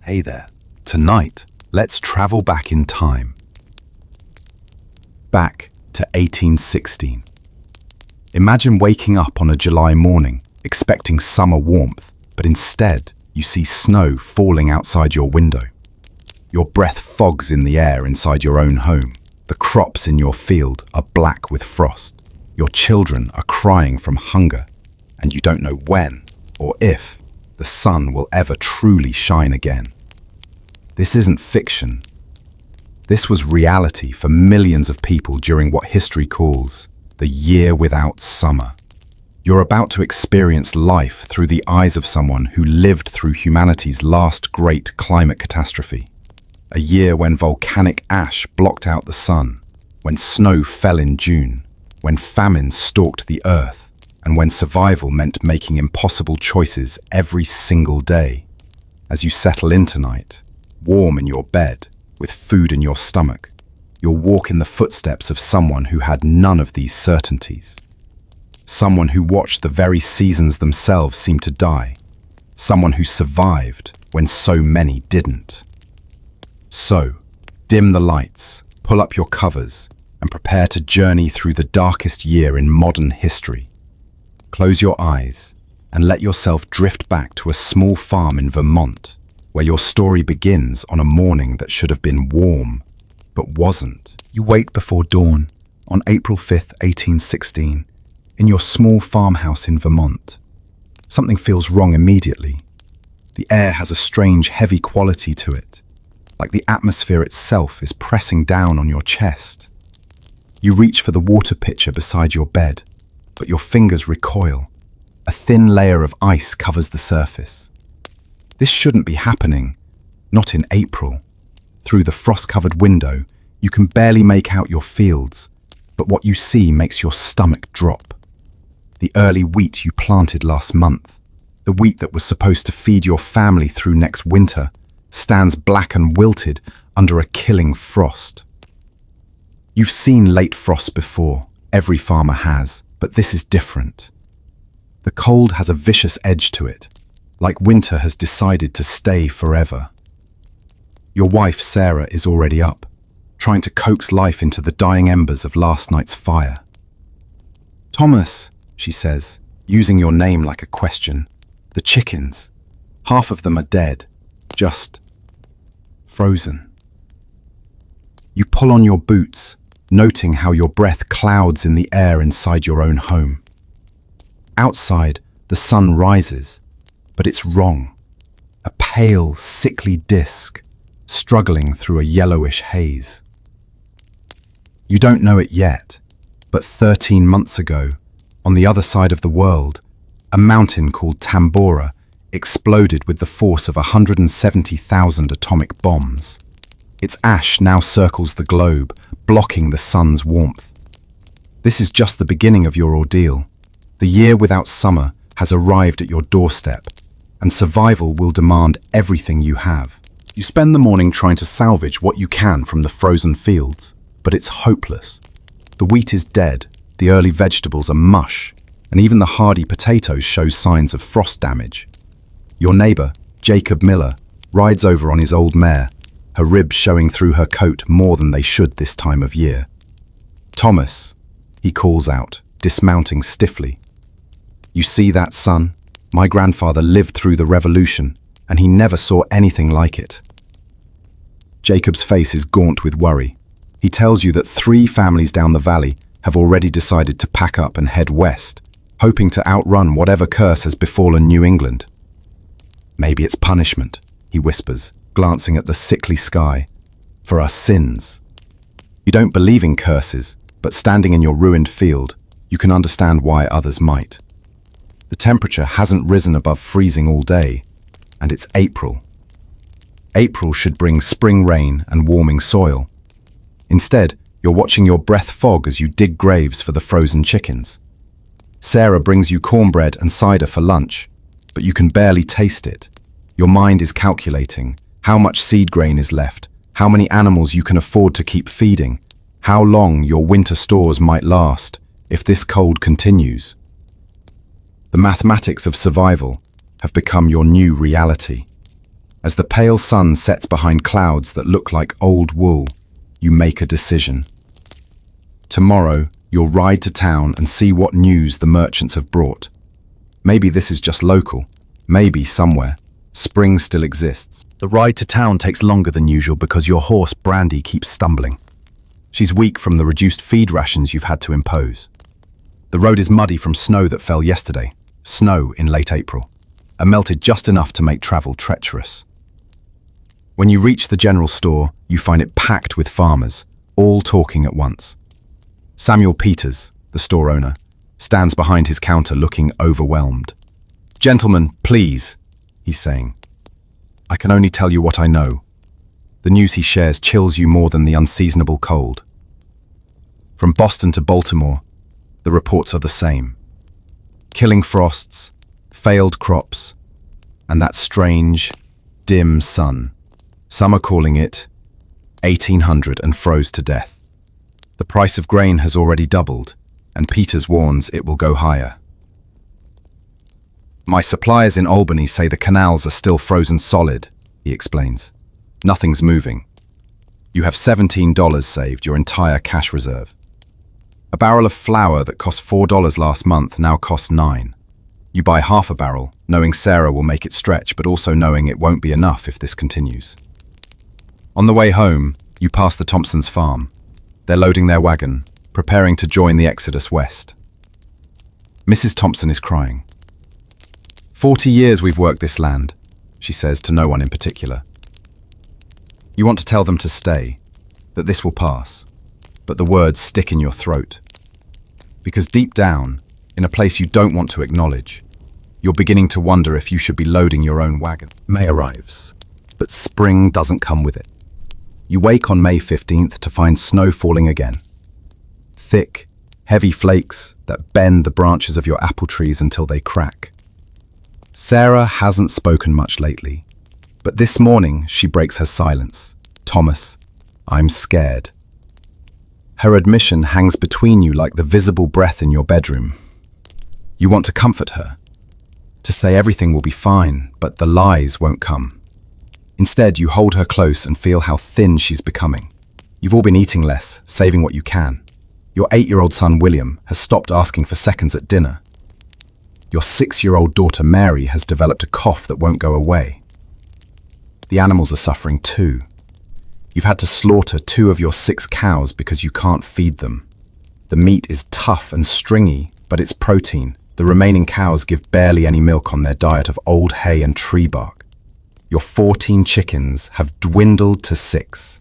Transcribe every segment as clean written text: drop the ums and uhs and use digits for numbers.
Hey there. Tonight, let's travel back in time. Back to 1816. Imagine waking up on a July morning, expecting summer warmth, but instead, you see snow falling outside your window. Your breath fogs in the air inside your own home. The crops in your field are black with frost. Your children are crying from hunger, and you don't know when or if the sun will ever truly shine again. This isn't fiction. This was reality for millions of people during what history calls the year without summer. You're about to experience life through the eyes of someone who lived through humanity's last great climate catastrophe. A year when volcanic ash blocked out the sun, when snow fell in June, when famine stalked the earth, and when survival meant making impossible choices every single day. As you settle in tonight, warm in your bed, with food in your stomach, you'll walk in the footsteps of someone who had none of these certainties. Someone who watched the very seasons themselves seem to die. Someone who survived when so many didn't. So, dim the lights, pull up your covers, and prepare to journey through the darkest year in modern history. Close your eyes and let yourself drift back to a small farm in Vermont, where your story begins on a morning that should have been warm, but wasn't. You wake before dawn on April 5th, 1816, in your small farmhouse in Vermont. Something feels wrong immediately. The air has a strange, heavy quality to it, like the atmosphere itself is pressing down on your chest. You reach for the water pitcher beside your bed, but your fingers recoil. A thin layer of ice covers the surface. This shouldn't be happening, not in April. Through the frost-covered window, you can barely make out your fields, but what you see makes your stomach drop. The early wheat you planted last month, the wheat that was supposed to feed your family through next winter, stands black and wilted under a killing frost. You've seen late frost before, every farmer has, but this is different. The cold has a vicious edge to it, like winter has decided to stay forever. Your wife, Sarah, is already up, trying to coax life into the dying embers of last night's fire. "Thomas," she says, using your name like a question, "the chickens, half of them are dead, just frozen." You pull on your boots, noting how your breath clouds in the air inside your own home. Outside, the sun rises, but it's wrong. A pale, sickly disk, struggling through a yellowish haze. You don't know it yet, but 13 months ago, on the other side of the world, a mountain called Tambora exploded with the force of 170,000 atomic bombs. Its ash now circles the globe, blocking the sun's warmth. This is just the beginning of your ordeal. The year without summer has arrived at your doorstep, and survival will demand everything you have. You spend the morning trying to salvage what you can from the frozen fields, but it's hopeless. The wheat is dead, the early vegetables are mush, and even the hardy potatoes show signs of frost damage. Your neighbor, Jacob Miller, rides over on his old mare, her ribs showing through her coat more than they should this time of year. "Thomas," he calls out, dismounting stiffly. "You see that, son? My grandfather lived through the revolution, and he never saw anything like it." Jacob's face is gaunt with worry. He tells you that 3 families down the valley have already decided to pack up and head west, hoping to outrun whatever curse has befallen New England. "Maybe it's punishment," he whispers, glancing at the sickly sky, "for our sins." You don't believe in curses, but standing in your ruined field, you can understand why others might. The temperature hasn't risen above freezing all day, and it's April. April should bring spring rain and warming soil. Instead, you're watching your breath fog as you dig graves for the frozen chickens. Sarah brings you cornbread and cider for lunch, but you can barely taste it. Your mind is calculating how much seed grain is left, how many animals you can afford to keep feeding, how long your winter stores might last if this cold continues. The mathematics of survival have become your new reality. As the pale sun sets behind clouds that look like old wool, you make a decision. Tomorrow, you'll ride to town and see what news the merchants have brought. Maybe this is just local. Maybe somewhere, spring still exists. The ride to town takes longer than usual because your horse, Brandy, keeps stumbling. She's weak from the reduced feed rations you've had to impose. The road is muddy from snow that fell yesterday, snow in late April, and melted just enough to make travel treacherous. When you reach the general store, you find it packed with farmers, all talking at once. Samuel Peters, the store owner, stands behind his counter looking overwhelmed. "Gentlemen, please," he's saying. "I can only tell you what I know." The news he shares chills you more than the unseasonable cold. From Boston to Baltimore, the reports are the same. Killing frosts, failed crops, and that strange, dim sun. Some are calling it 1800 and froze to death. The price of grain has already doubled, and Peters warns it will go higher. "My suppliers in Albany say the canals are still frozen solid," he explains. "Nothing's moving. You have $17 saved, your entire cash reserve. A barrel of flour that cost $4 last month now costs $9. You buy half a barrel, knowing Sarah will make it stretch, but also knowing it won't be enough if this continues." On the way home, you pass the Thompsons' farm. They're loading their wagon, preparing to join the exodus west. Mrs. Thompson is crying. 40 years we've worked this land," she says to no one in particular. You want to tell them to stay, that this will pass, but the words stick in your throat. Because deep down, in a place you don't want to acknowledge, you're beginning to wonder if you should be loading your own wagon. May arrives, but spring doesn't come with it. You wake on May 15th to find snow falling again. Thick, heavy flakes that bend the branches of your apple trees until they crack. Sarah hasn't spoken much lately, but this morning she breaks her silence. "Thomas, I'm scared." Her admission hangs between you like the visible breath in your bedroom. You want to comfort her, to say everything will be fine, but the lies won't come. Instead, you hold her close and feel how thin she's becoming. You've all been eating less, saving what you can. Your 8-year-old son, William, has stopped asking for seconds at dinner. Your 6-year-old daughter, Mary, has developed a cough that won't go away. The animals are suffering too. You've had to slaughter 2 of your 6 cows because you can't feed them. The meat is tough and stringy, but it's protein. The remaining cows give barely any milk on their diet of old hay and tree bark. Your 14 chickens have dwindled to 6.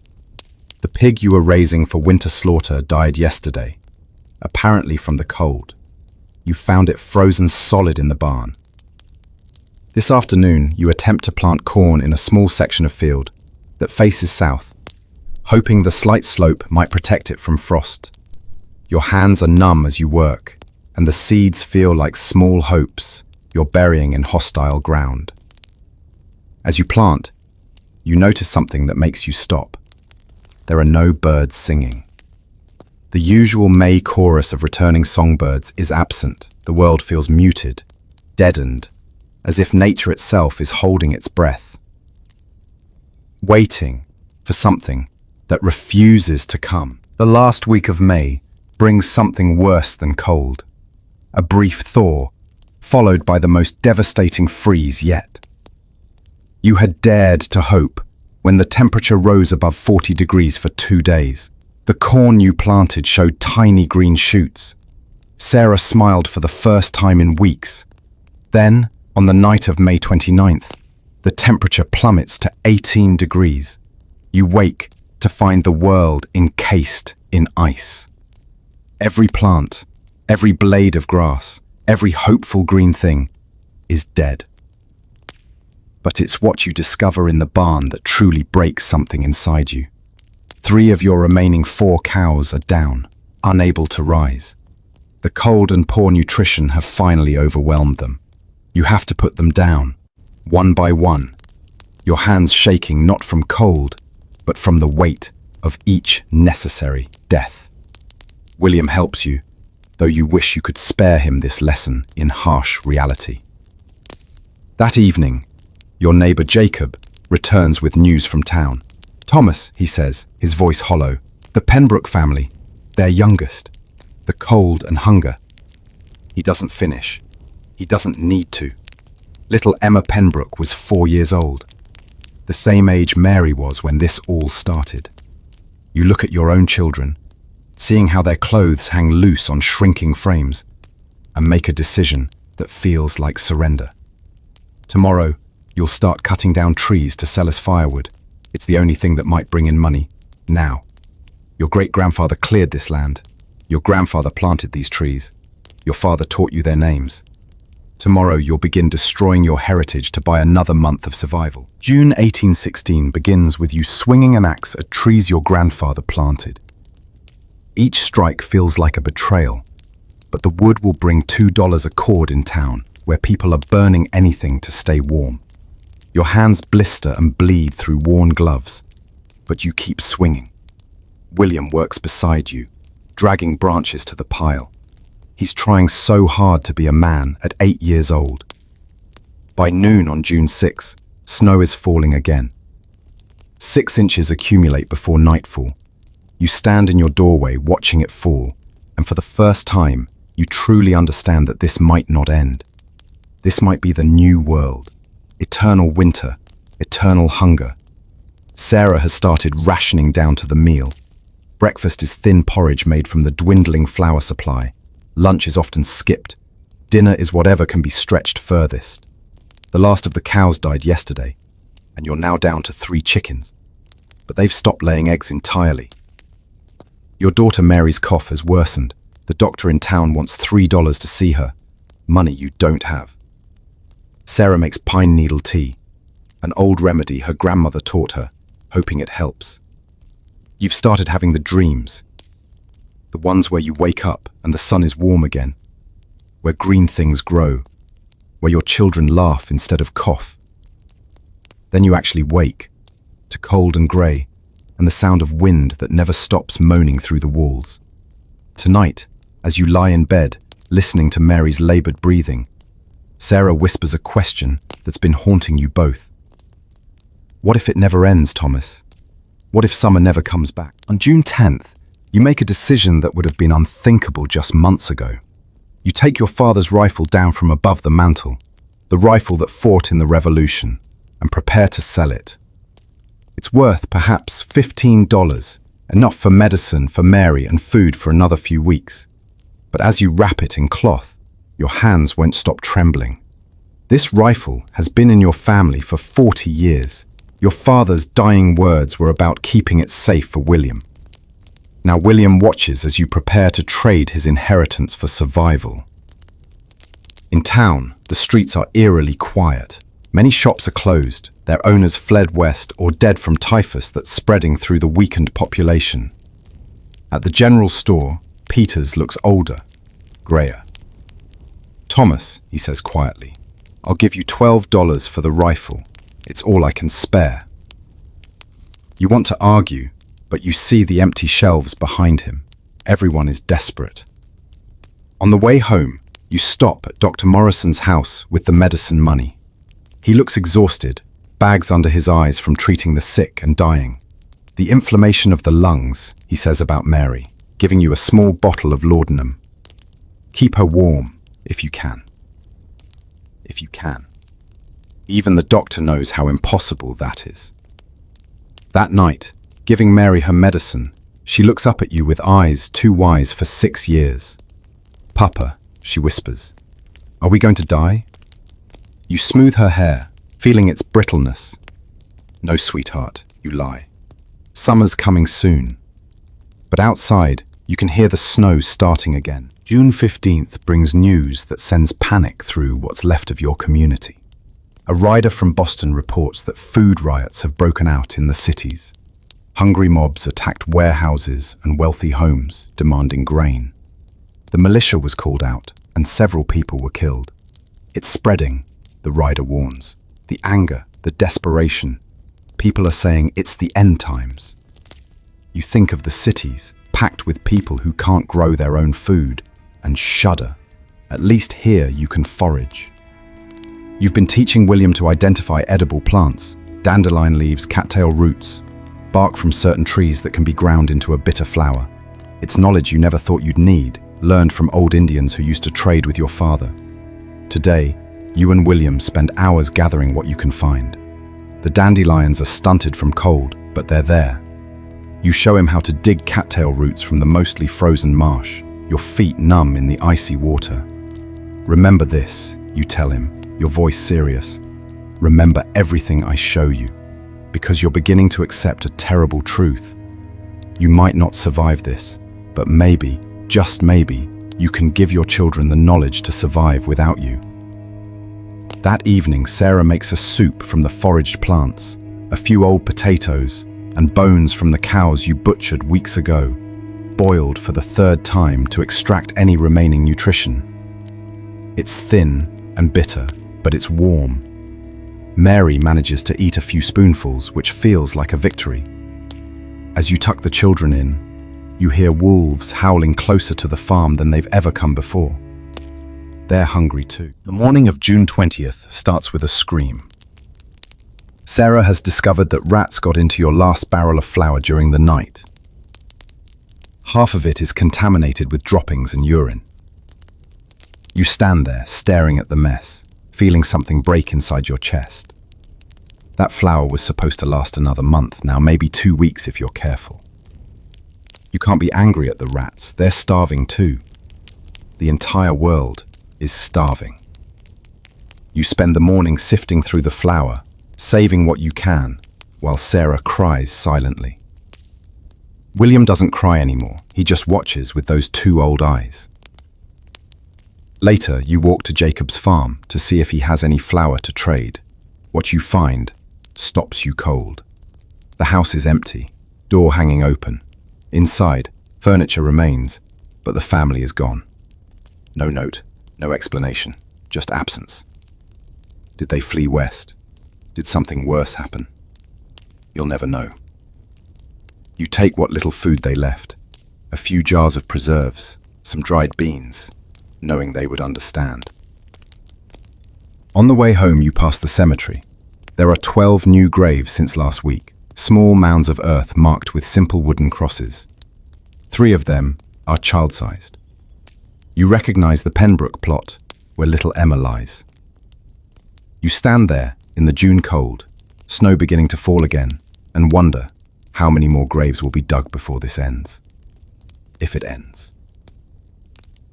The pig you were raising for winter slaughter died yesterday, apparently from the cold. You found it frozen solid in the barn. This afternoon, you attempt to plant corn in a small section of field that faces south, hoping the slight slope might protect it from frost. Your hands are numb as you work, and the seeds feel like small hopes you're burying in hostile ground. As you plant, you notice something that makes you stop. There are no birds singing. The usual May chorus of returning songbirds is absent. The world feels muted, deadened, as if nature itself is holding its breath, waiting for something that refuses to come. The last week of May brings something worse than cold. A brief thaw, followed by the most devastating freeze yet. You had dared to hope when the temperature rose above 40 degrees for 2 days. The corn you planted showed tiny green shoots. Sarah smiled for the first time in weeks. Then, on the night of May 29th, the temperature plummets to 18 degrees. You wake to find the world encased in ice. Every plant, every blade of grass, every hopeful green thing is dead. But it's what you discover in the barn that truly breaks something inside you. 3 of your remaining 4 cows are down, unable to rise. The cold and poor nutrition have finally overwhelmed them. You have to put them down, one by one, your hands shaking not from cold, but from the weight of each necessary death. William helps you, though you wish you could spare him this lesson in harsh reality. That evening, your neighbor Jacob returns with news from town. "Thomas," he says, his voice hollow, "the Pembroke family, their youngest, the cold and hunger." He doesn't finish. He doesn't need to. Little Emma Pembroke was 4 years old, the same age Mary was when this all started. You look at your own children, seeing how their clothes hang loose on shrinking frames, and make a decision that feels like surrender. Tomorrow, you'll start cutting down trees to sell as firewood. It's the only thing that might bring in money, now. Your great-grandfather cleared this land. Your grandfather planted these trees. Your father taught you their names. Tomorrow, you'll begin destroying your heritage to buy another month of survival. June 1816 begins with you swinging an axe at trees your grandfather planted. Each strike feels like a betrayal, but the wood will bring $2 a cord in town, where people are burning anything to stay warm. Your hands blister and bleed through worn gloves, but you keep swinging. William works beside you, dragging branches to the pile. He's trying so hard to be a man at 8 years old. By noon on June 6, snow is falling again. 6 inches accumulate before nightfall. You stand in your doorway watching it fall, and for the first time, you truly understand that this might not end. This might be the new world. Eternal winter, eternal hunger. Sarah has started rationing down to the meal. Breakfast is thin porridge made from the dwindling flour supply. Lunch is often skipped. Dinner is whatever can be stretched furthest. The last of the cows died yesterday, and you're now down to 3 chickens. But they've stopped laying eggs entirely. Your daughter Mary's cough has worsened. The doctor in town wants $3 to see her. Money you don't have. Sarah makes pine needle tea, an old remedy her grandmother taught her, hoping it helps. You've started having the dreams, the ones where you wake up and the sun is warm again, where green things grow, where your children laugh instead of cough. Then you actually wake, to cold and grey, and the sound of wind that never stops moaning through the walls. Tonight, as you lie in bed, listening to Mary's laboured breathing, Sarah whispers a question that's been haunting you both. What if it never ends, Thomas? What if summer never comes back? On June 10th, you make a decision that would have been unthinkable just months ago. You take your father's rifle down from above the mantle, the rifle that fought in the Revolution, and prepare to sell it. It's worth perhaps $15, enough for medicine for Mary and food for another few weeks. But as you wrap it in cloth, your hands won't stop trembling. This rifle has been in your family for 40 years. Your father's dying words were about keeping it safe for William. Now William watches as you prepare to trade his inheritance for survival. In town, the streets are eerily quiet. Many shops are closed, their owners fled west or dead from typhus that's spreading through the weakened population. At the general store, Peters looks older, greyer. "Thomas," he says quietly, "I'll give you $12 for the rifle. It's all I can spare." You want to argue, but you see the empty shelves behind him. Everyone is desperate. On the way home, you stop at Dr. Morrison's house with the medicine money. He looks exhausted, bags under his eyes from treating the sick and dying. The inflammation of the lungs, he says about Mary, giving you a small bottle of laudanum. Keep her warm, if you can. If you can. Even the doctor knows how impossible that is. That night, giving Mary her medicine, she looks up at you with eyes too wise for 6 years. "Papa," she whispers, "are we going to die?" You smooth her hair, feeling its brittleness. "No, sweetheart," you lie. "Summer's coming soon." But outside, you can hear the snow starting again. June 15th brings news that sends panic through what's left of your community. A rider from Boston reports that food riots have broken out in the cities. Hungry mobs attacked warehouses and wealthy homes, demanding grain. The militia was called out, and several people were killed. It's spreading, the rider warns. The anger, the desperation. People are saying it's the end times. You think of the cities, packed with people who can't grow their own food, and shudder. At least here you can forage. You've been teaching William to identify edible plants. Dandelion leaves, cattail roots, bark from certain trees that can be ground into a bitter flour. It's knowledge you never thought you'd need, learned from old Indians who used to trade with your father. Today, you and William spend hours gathering what you can find. The dandelions are stunted from cold, but they're there. You show him how to dig cattail roots from the mostly frozen marsh, your feet numb in the icy water. Remember this, you tell him, your voice serious. Remember everything I show you, because you're beginning to accept a terrible truth. You might not survive this, but maybe, just maybe, you can give your children the knowledge to survive without you. That evening, Sarah makes a soup from the foraged plants, a few old potatoes, and bones from the cows you butchered weeks ago, boiled for the third time to extract any remaining nutrition. It's thin and bitter, but it's warm. Mary manages to eat a few spoonfuls, which feels like a victory. As you tuck the children in, you hear wolves howling closer to the farm than they've ever come before. They're hungry too. The morning of June 20th starts with a scream. Sarah has discovered that rats got into your last barrel of flour during the night. Half of it is contaminated with droppings and urine. You stand there, staring at the mess, feeling something break inside your chest. That flour was supposed to last another month, now maybe 2 weeks if you're careful. You can't be angry at the rats, they're starving too. The entire world is starving. You spend the morning sifting through the flour, saving what you can, while Sarah cries silently. William doesn't cry anymore, he just watches with those 2 old eyes. Later, you walk to Jacob's farm to see if he has any flour to trade. What you find stops you cold. The house is empty, door hanging open. Inside, furniture remains, but the family is gone. No note, no explanation, just absence. Did they flee west? Did something worse happen? You'll never know. You take what little food they left, a few jars of preserves, some dried beans, knowing they would understand. On the way home, you pass the cemetery. There are 12 new graves since last week, small mounds of earth marked with simple wooden crosses. 3 of them are child-sized. You recognize the Pembroke plot, where little Emma lies. You stand there in the June cold, snow beginning to fall again, and wonder how many more graves will be dug before this ends. If it ends.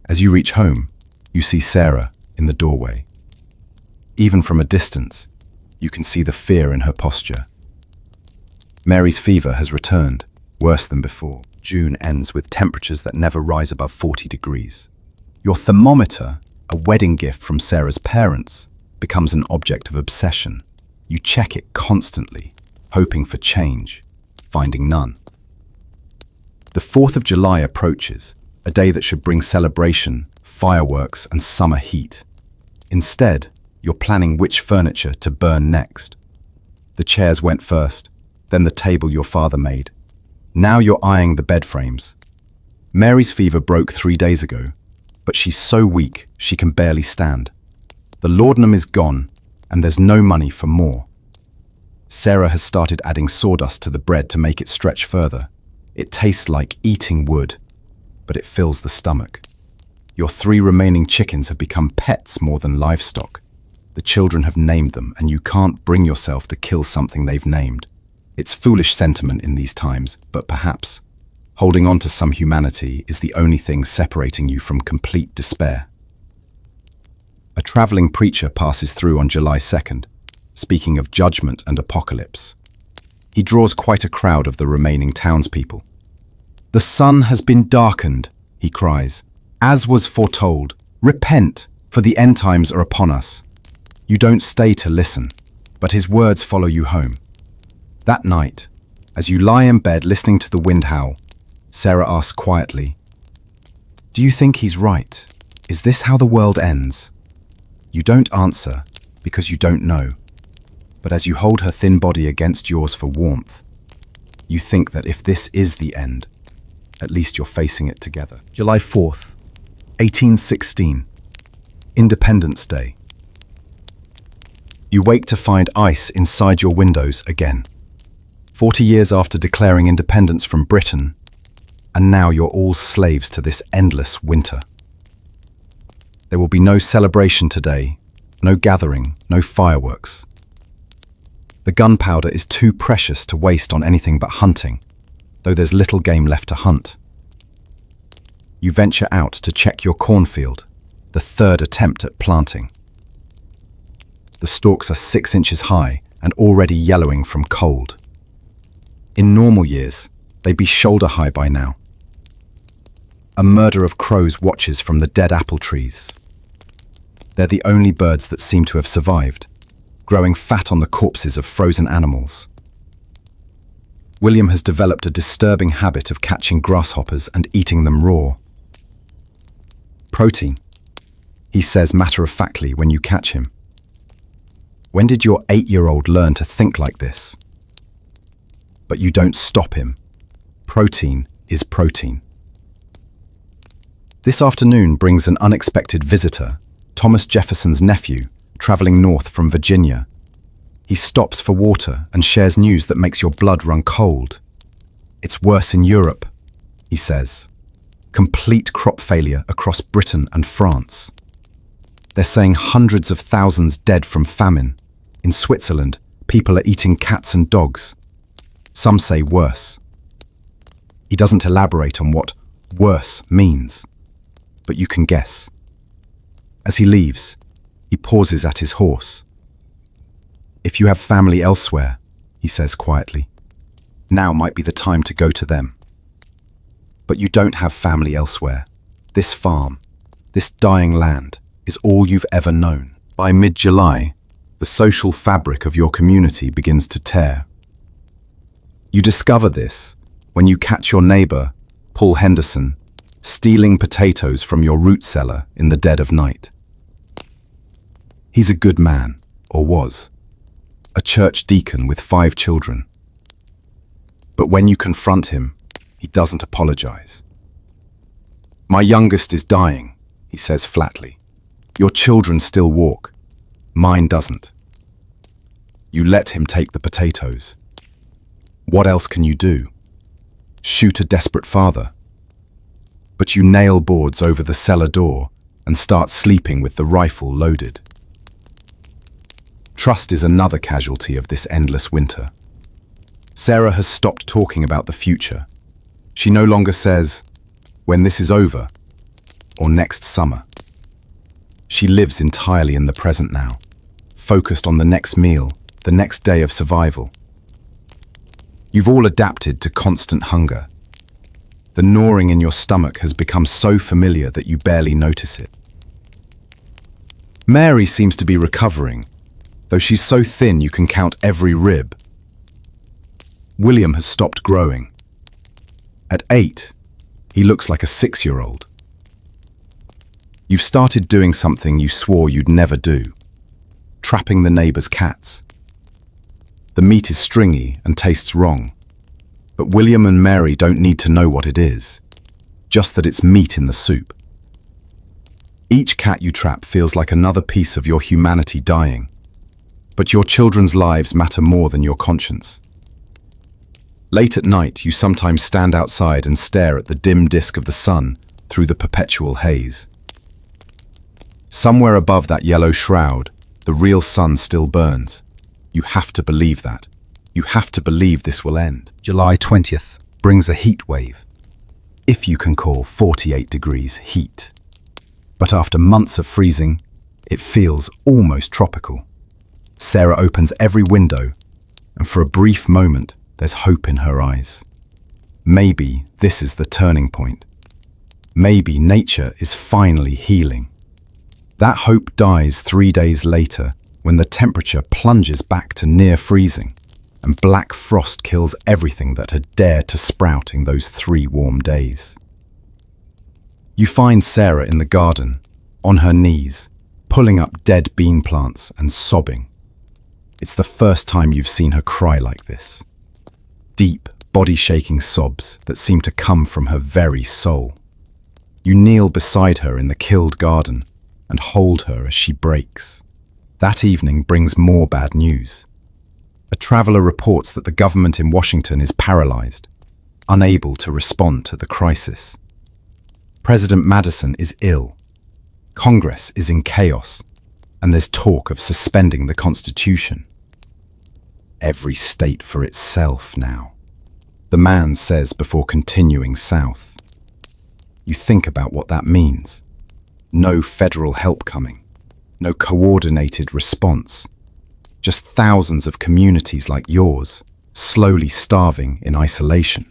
As you reach home, you see Sarah in the doorway. Even from a distance, you can see the fear in her posture. Mary's fever has returned, worse than before. June ends with temperatures that never rise above 40 degrees. Your thermometer, a wedding gift from Sarah's parents, becomes an object of obsession. You check it constantly, hoping for change, finding none. The 4th of July approaches, a day that should bring celebration, fireworks, and summer heat. Instead, you're planning which furniture to burn next. The chairs went first, then the table your father made. Now you're eyeing the bed frames. Mary's fever broke 3 days ago, but she's so weak she can barely stand. The laudanum is gone, and there's no money for more. Sarah has started adding sawdust to the bread to make it stretch further. It tastes like eating wood, but it fills the stomach. Your 3 remaining chickens have become pets more than livestock. The children have named them, and you can't bring yourself to kill something they've named. It's foolish sentiment in these times, but perhaps holding on to some humanity is the only thing separating you from complete despair. A traveling preacher passes through on July 2nd, speaking of judgment and apocalypse. He draws quite a crowd of the remaining townspeople. "The sun has been darkened," he cries, "as was foretold. Repent, for the end times are upon us." You don't stay to listen, but his words follow you home. That night, as you lie in bed listening to the wind howl, Sarah asks quietly, "Do you think he's right? Is this how the world ends?" You don't answer because you don't know, but as you hold her thin body against yours for warmth, you think that if this is the end, at least you're facing it together. July 4th, 1816, Independence Day. You wake to find ice inside your windows again. 40 years after declaring independence from Britain, and now you're all slaves to this endless winter. There will be no celebration today, no gathering, no fireworks. The gunpowder is too precious to waste on anything but hunting, though there's little game left to hunt. You venture out to check your cornfield, the third attempt at planting. The stalks are 6 inches high and already yellowing from cold. In normal years, they'd be shoulder high by now. A murder of crows watches from the dead apple trees. They're the only birds that seem to have survived, growing fat on the corpses of frozen animals. William has developed a disturbing habit of catching grasshoppers and eating them raw. Protein, he says matter-of-factly when you catch him. When did your 8-year-old learn to think like this? But you don't stop him. Protein is protein. This afternoon brings an unexpected visitor, Thomas Jefferson's nephew, traveling north from Virginia. He stops for water and shares news that makes your blood run cold. It's worse in Europe, he says. Complete crop failure across Britain and France. They're saying hundreds of thousands dead from famine. In Switzerland, people are eating cats and dogs. Some say worse. He doesn't elaborate on what worse means, but you can guess. As he leaves, he pauses at his horse. If you have family elsewhere, he says quietly, now might be the time to go to them. But you don't have family elsewhere. This farm, this dying land, is all you've ever known. By mid-July, the social fabric of your community begins to tear. You discover this when you catch your neighbor, Paul Henderson, stealing potatoes from your root cellar in the dead of night. He's a good man, or was, a church deacon with 5 children. But when you confront him, he doesn't apologize. My youngest is dying, he says flatly. Your children still walk. Mine doesn't. You let him take the potatoes. What else can you do? Shoot a desperate father. But you nail boards over the cellar door and start sleeping with the rifle loaded. Trust is another casualty of this endless winter. Sarah has stopped talking about the future. She no longer says, when this is over, or next summer. She lives entirely in the present now, focused on the next meal, the next day of survival. You've all adapted to constant hunger. The gnawing in your stomach has become so familiar that you barely notice it. Mary seems to be recovering, though she's so thin you can count every rib. William has stopped growing. At 8, he looks like a 6-year-old. You've started doing something you swore you'd never do, trapping the neighbor's cats. The meat is stringy and tastes wrong, but William and Mary don't need to know what it is, just that it's meat in the soup. Each cat you trap feels like another piece of your humanity dying, but your children's lives matter more than your conscience. Late at night, you sometimes stand outside and stare at the dim disk of the sun through the perpetual haze. Somewhere above that yellow shroud, the real sun still burns. You have to believe that. You have to believe this will end. July 20th brings a heat wave, if you can call 48 degrees heat. But after months of freezing, it feels almost tropical. Sarah opens every window, and for a brief moment, there's hope in her eyes. Maybe this is the turning point. Maybe nature is finally healing. That hope dies 3 days later when the temperature plunges back to near freezing and black frost kills everything that had dared to sprout in those 3 warm days. You find Sarah in the garden, on her knees, pulling up dead bean plants and sobbing. It's the first time you've seen her cry like this. Deep, body-shaking sobs that seem to come from her very soul. You kneel beside her in the killed garden and hold her as she breaks. That evening brings more bad news. A traveler reports that the government in Washington is paralyzed, unable to respond to the crisis. President Madison is ill. Congress is in chaos, and there's talk of suspending the Constitution. Every state for itself now, the man says before continuing south. You think about what that means. No federal help coming, no coordinated response. Just thousands of communities like yours, slowly starving in isolation.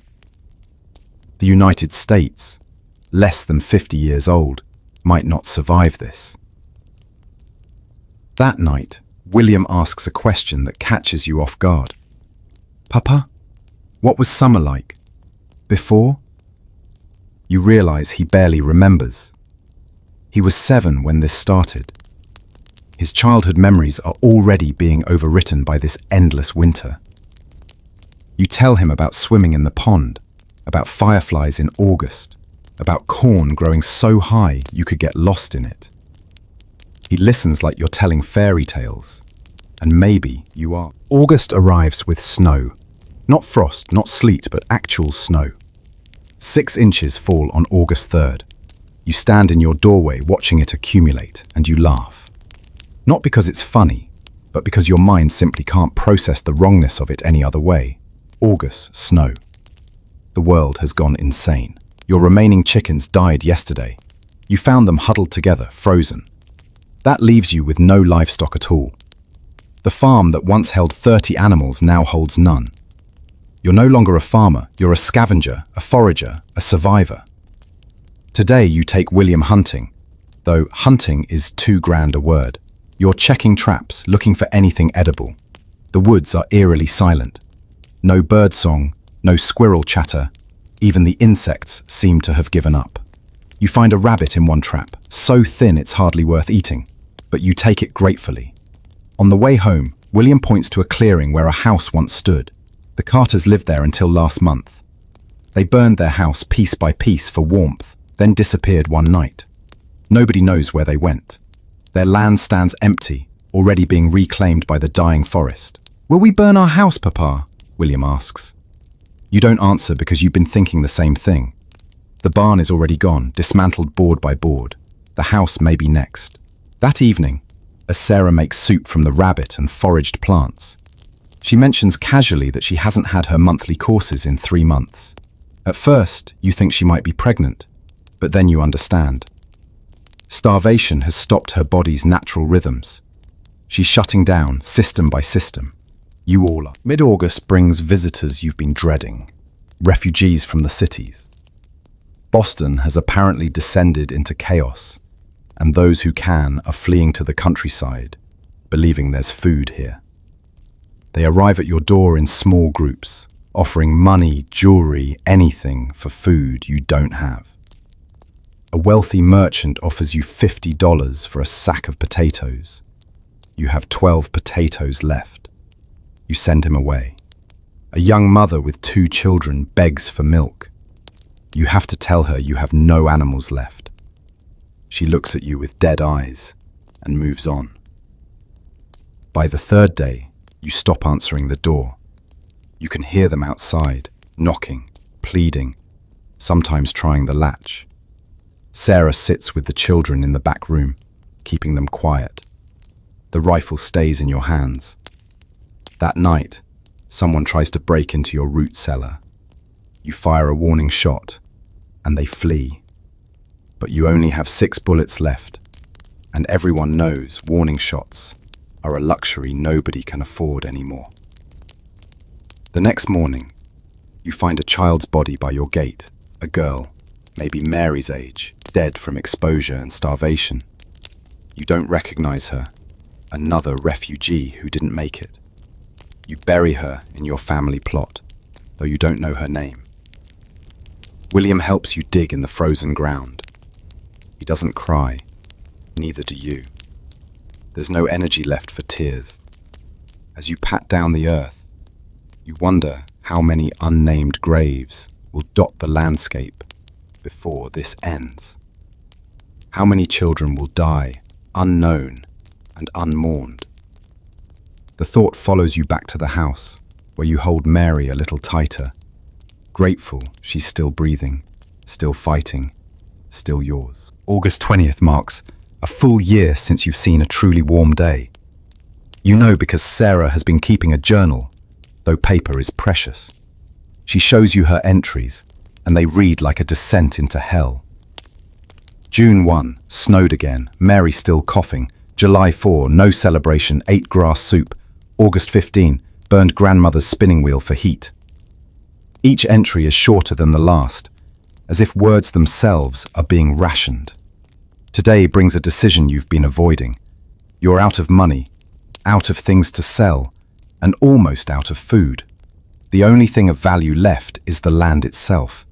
The United States, less than 50 years old, might not survive this. That night, William asks a question that catches you off guard. Papa, what was summer like? Before? You realize he barely remembers. He was 7 when this started. His childhood memories are already being overwritten by this endless winter. You tell him about swimming in the pond, about fireflies in August, about corn growing so high you could get lost in it. He listens like you're telling fairy tales, and maybe you are. August arrives with snow. Not frost, not sleet, but actual snow. 6 inches fall on August 3rd. You stand in your doorway watching it accumulate, and you laugh. Not because it's funny, but because your mind simply can't process the wrongness of it any other way. August, snow. The world has gone insane. Your remaining chickens died yesterday. You found them huddled together, frozen. That leaves you with no livestock at all. The farm that once held 30 animals now holds none. You're no longer a farmer, you're a scavenger, a forager, a survivor. Today you take William hunting, though hunting is too grand a word. You're checking traps, looking for anything edible. The woods are eerily silent. No birdsong, no squirrel chatter. Even the insects seem to have given up. You find a rabbit in one trap, so thin it's hardly worth eating, but you take it gratefully. On the way home, William points to a clearing where a house once stood. The Carters lived there until last month. They burned their house piece by piece for warmth, then disappeared one night. Nobody knows where they went. Their land stands empty, already being reclaimed by the dying forest. Will we burn our house, Papa? William asks. You don't answer because you've been thinking the same thing. The barn is already gone, dismantled board by board. The house may be next. That evening, as Sarah makes soup from the rabbit and foraged plants, she mentions casually that she hasn't had her monthly courses in 3 months. At first, you think she might be pregnant, but then you understand. Starvation has stopped her body's natural rhythms. She's shutting down, system by system. You all are. Mid-August brings visitors you've been dreading, refugees from the cities. Boston has apparently descended into chaos, and those who can are fleeing to the countryside, believing there's food here. They arrive at your door in small groups, offering money, jewelry, anything for food you don't have. A wealthy merchant offers you $50 for a sack of potatoes. You have 12 potatoes left. You send him away. A young mother with 2 children begs for milk. You have to tell her you have no animals left. She looks at you with dead eyes and moves on. By the 3rd day, you stop answering the door. You can hear them outside, knocking, pleading, sometimes trying the latch. Sarah sits with the children in the back room, keeping them quiet. The rifle stays in your hands. That night, someone tries to break into your root cellar. You fire a warning shot, and they flee. But you only have 6 bullets left, and everyone knows warning shots are a luxury nobody can afford anymore. The next morning, you find a child's body by your gate, a girl, maybe Mary's age, dead from exposure and starvation. You don't recognize her, another refugee who didn't make it. You bury her in your family plot, though you don't know her name. William helps you dig in the frozen ground. He doesn't cry, neither do you. There's no energy left for tears. As you pat down the earth, you wonder how many unnamed graves will dot the landscape before this ends. How many children will die unknown and unmourned. The thought follows you back to the house, where you hold Mary a little tighter, grateful she's still breathing, still fighting, still yours. August 20th marks a full year since you've seen a truly warm day. You know because Sarah has been keeping a journal, though paper is precious. She shows you her entries, and they read like a descent into hell. June 1, snowed again, Mary still coughing. July 4, no celebration, ate grass soup. August 15, burned grandmother's spinning wheel for heat. Each entry is shorter than the last, as if words themselves are being rationed. Today brings a decision you've been avoiding. You're out of money, out of things to sell, and almost out of food. The only thing of value left is the land itself.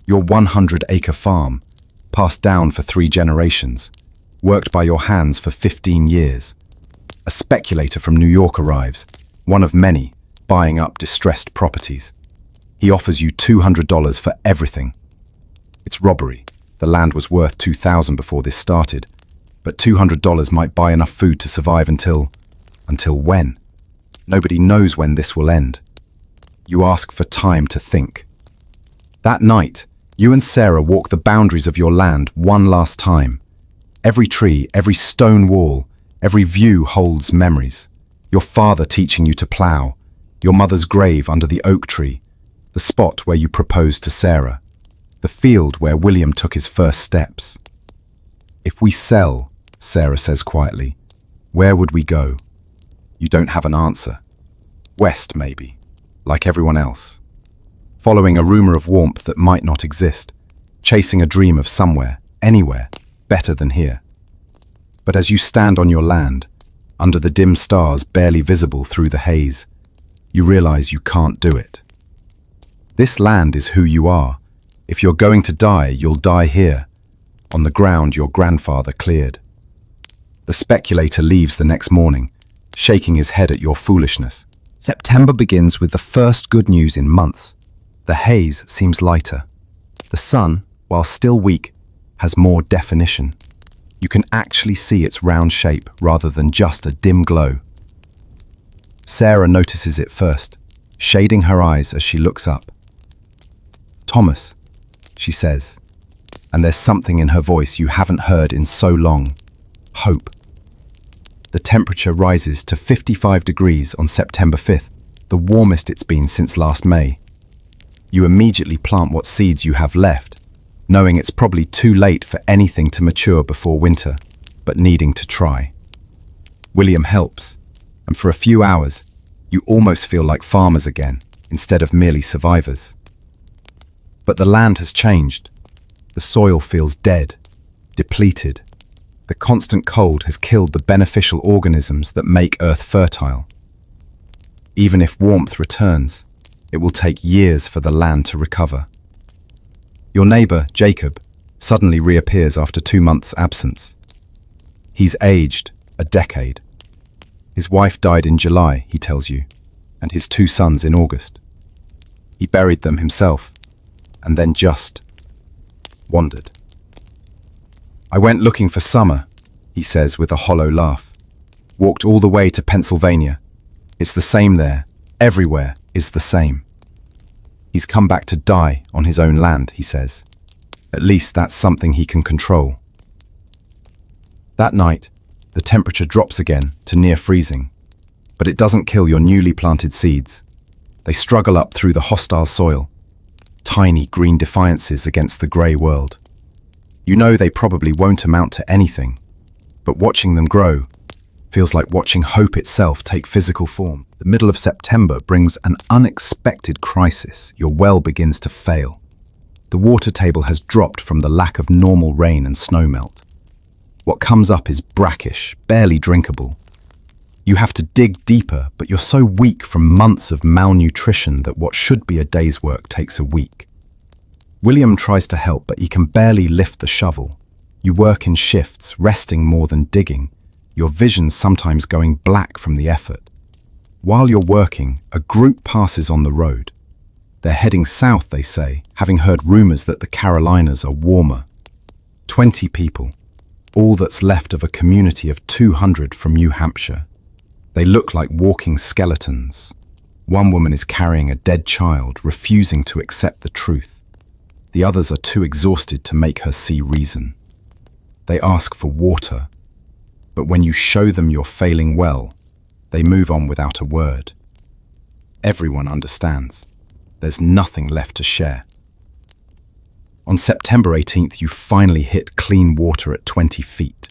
Your 100-acre farm, passed down for 3 generations, worked by your hands for 15 years. A speculator from New York arrives, one of many, buying up distressed properties. He offers you $200 for everything. It's robbery. The land was worth $2,000 before this started, but $200 might buy enough food to survive until when? Nobody knows when this will end. You ask for time to think. That night, you and Sarah walk the boundaries of your land one last time. Every tree, every stone wall, every view holds memories. Your father teaching you to plough, your mother's grave under the oak tree, the spot where you proposed to Sarah, the field where William took his first steps. If we sell, Sarah says quietly, where would we go? You don't have an answer. West, maybe, like everyone else. Following a rumor of warmth that might not exist, chasing a dream of somewhere, anywhere, better than here. But as you stand on your land, under the dim stars barely visible through the haze, you realize you can't do it. This land is who you are. If you're going to die, you'll die here, on the ground your grandfather cleared. The speculator leaves the next morning, shaking his head at your foolishness. September begins with the first good news in months. The haze seems lighter. The sun, while still weak, has more definition. You can actually see its round shape rather than just a dim glow. Sarah notices it first, shading her eyes as she looks up. Thomas, she says, and there's something in her voice you haven't heard in so long. Hope. The temperature rises to 55 degrees on September 5th, the warmest it's been since last May. You immediately plant what seeds you have left, knowing it's probably too late for anything to mature before winter, but needing to try. William helps, and for a few hours, you almost feel like farmers again, instead of merely survivors. But the land has changed. The soil feels dead, depleted. The constant cold has killed the beneficial organisms that make Earth fertile. Even if warmth returns, it will take years for the land to recover. Your neighbor, Jacob, suddenly reappears after 2 months' absence. He's aged a decade. His wife died in July, he tells you, and his 2 sons in August. He buried them himself, and then just wandered. I went looking for summer, he says with a hollow laugh. Walked all the way to Pennsylvania. It's the same there. Everywhere is the same. He's come back to die on his own land, he says. At least that's something he can control. That night, the temperature drops again to near freezing, but it doesn't kill your newly planted seeds. They struggle up through the hostile soil, tiny green defiances against the grey world. You know they probably won't amount to anything, but watching them grow feels like watching hope itself take physical form. The middle of September brings an unexpected crisis. Your well begins to fail. The water table has dropped from the lack of normal rain and snowmelt. What comes up is brackish, barely drinkable. You have to dig deeper, but you're so weak from months of malnutrition that what should be a day's work takes a week. William tries to help, but he can barely lift the shovel. You work in shifts, resting more than digging, your vision sometimes going black from the effort. While you're working, a group passes on the road. They're heading south, they say, having heard rumors that the Carolinas are warmer. 20 people. all that's left of a community of 200 from New Hampshire. They look like walking skeletons. One woman is carrying a dead child, refusing to accept the truth. The others are too exhausted to make her see reason. They ask for water, but when you show them you're failing well, they move on without a word. Everyone understands. There's nothing left to share. On September 18th, you finally hit clean water at 20 feet.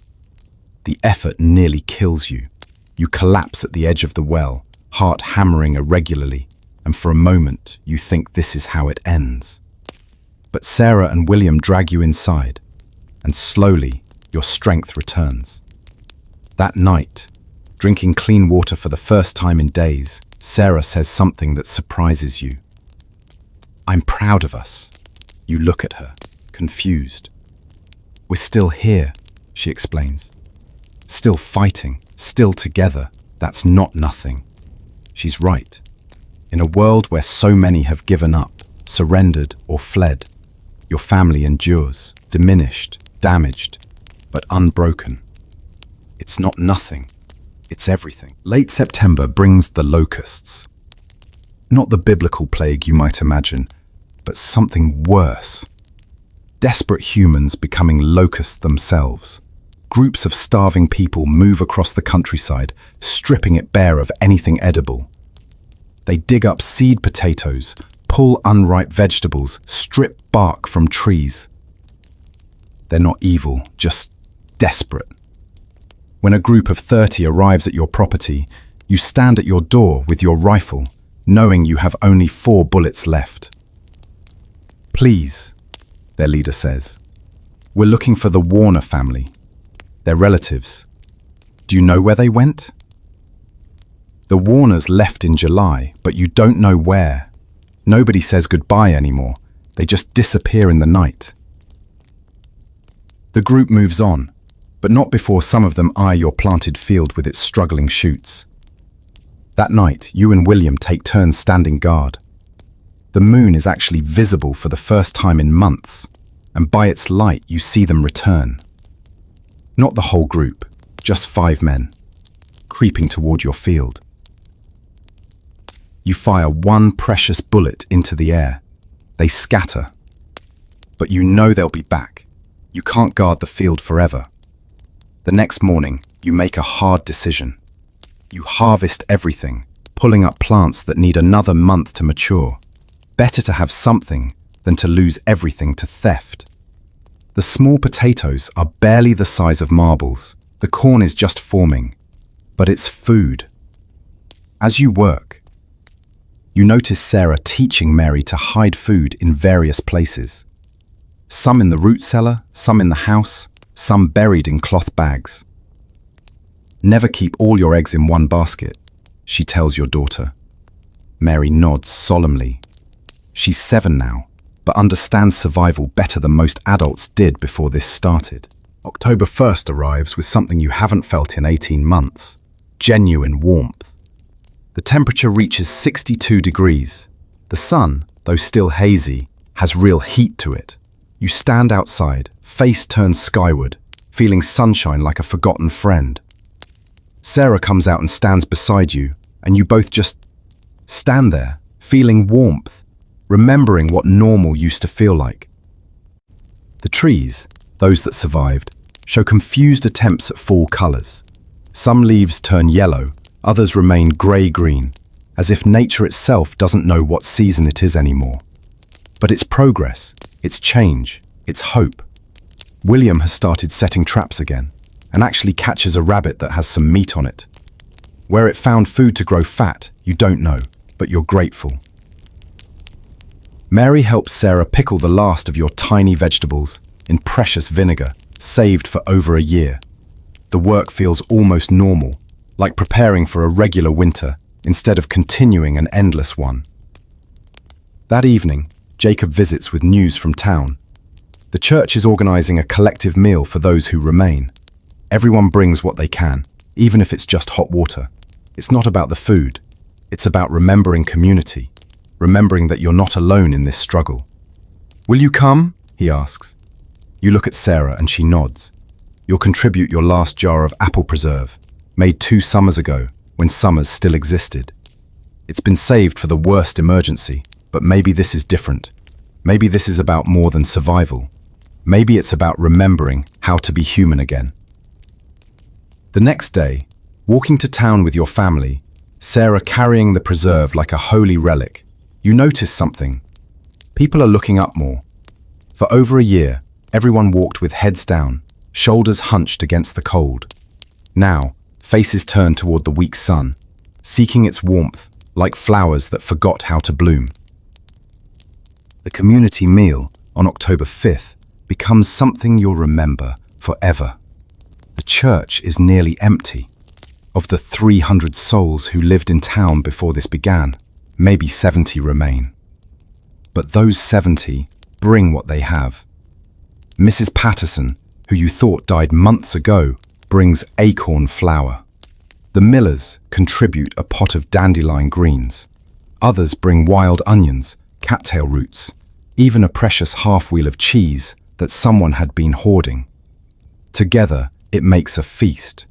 The effort nearly kills you. You collapse at the edge of the well, heart hammering irregularly, and for a moment you think this is how it ends. But Sarah and William drag you inside, and slowly your strength returns. That night, drinking clean water for the first time in days, Sarah says something that surprises you. "I'm proud of us." You look at her, confused. "We're still here," she explains. "Still fighting, still together. That's not nothing." She's right. In a world where so many have given up, surrendered, or fled, your family endures, diminished, damaged, but unbroken. It's not nothing. It's everything. Late September brings the locusts. Not the biblical plague you might imagine, but something worse. Desperate humans becoming locusts themselves. Groups of starving people move across the countryside, stripping it bare of anything edible. They dig up seed potatoes, pull unripe vegetables, strip bark from trees. They're not evil, just desperate. When a group of 30 arrives at your property, you stand at your door with your rifle, knowing you have only 4 bullets left. "Please," their leader says, "we're looking for the Warner family. Their relatives. Do you know where they went?" The Warners left in July, but you don't know where. Nobody says goodbye anymore. They just disappear in the night. The group moves on, but not before some of them eye your planted field with its struggling shoots. That night, you and William take turns standing guard. The moon is actually visible for the first time in months, and by its light you see them return. Not the whole group, just 5 men, creeping toward your field. You fire one precious bullet into the air. They scatter. But you know they'll be back. You can't guard the field forever. The next morning, you make a hard decision. You harvest everything, pulling up plants that need another month to mature. Better to have something than to lose everything to theft. The small potatoes are barely the size of marbles. The corn is just forming, but it's food. As you work, you notice Sarah teaching Mary to hide food in various places. Some in the root cellar, some in the house, some buried in cloth bags. "Never keep all your eggs in one basket," she tells your daughter. Mary nods solemnly. She's 7 now, but understands survival better than most adults did before this started. October 1st arrives with something you haven't felt in 18 months. Genuine warmth. The temperature reaches 62 degrees. The sun, though still hazy, has real heat to it. You stand outside, face turned skyward, feeling sunshine like a forgotten friend. Sarah comes out and stands beside you, and you both just stand there, feeling warmth, remembering what normal used to feel like. The trees, those that survived, show confused attempts at fall colours. Some leaves turn yellow, others remain grey-green, as if nature itself doesn't know what season it is anymore. But it's progress, it's change, it's hope. William has started setting traps again, and actually catches a rabbit that has some meat on it. Where it found food to grow fat, you don't know, but you're grateful. Mary helps Sarah pickle the last of your tiny vegetables in precious vinegar, saved for over a year. The work feels almost normal, like preparing for a regular winter instead of continuing an endless one. That evening, Jacob visits with news from town. The church is organizing a collective meal for those who remain. Everyone brings what they can, even if it's just hot water. It's not about the food. It's about remembering community, remembering that you're not alone in this struggle. "Will you come?" he asks. You look at Sarah and she nods. You'll contribute your last jar of apple preserve, made 2 summers ago, when summers still existed. It's been saved for the worst emergency, but maybe this is different. Maybe this is about more than survival. Maybe it's about remembering how to be human again. The next day, walking to town with your family, Sarah carrying the preserve like a holy relic, you notice something. People are looking up more. For over a year, everyone walked with heads down, shoulders hunched against the cold. Now, faces turn toward the weak sun, seeking its warmth like flowers that forgot how to bloom. The community meal on October 5th becomes something you'll remember forever. The church is nearly empty. Of the 300 souls who lived in town before this began, maybe 70 remain. But those 70 bring what they have. Mrs. Patterson, who you thought died months ago, brings acorn flour. The Millers contribute a pot of dandelion greens. Others bring wild onions, cattail roots, even a precious half-wheel of cheese that someone had been hoarding. Together, it makes a feast,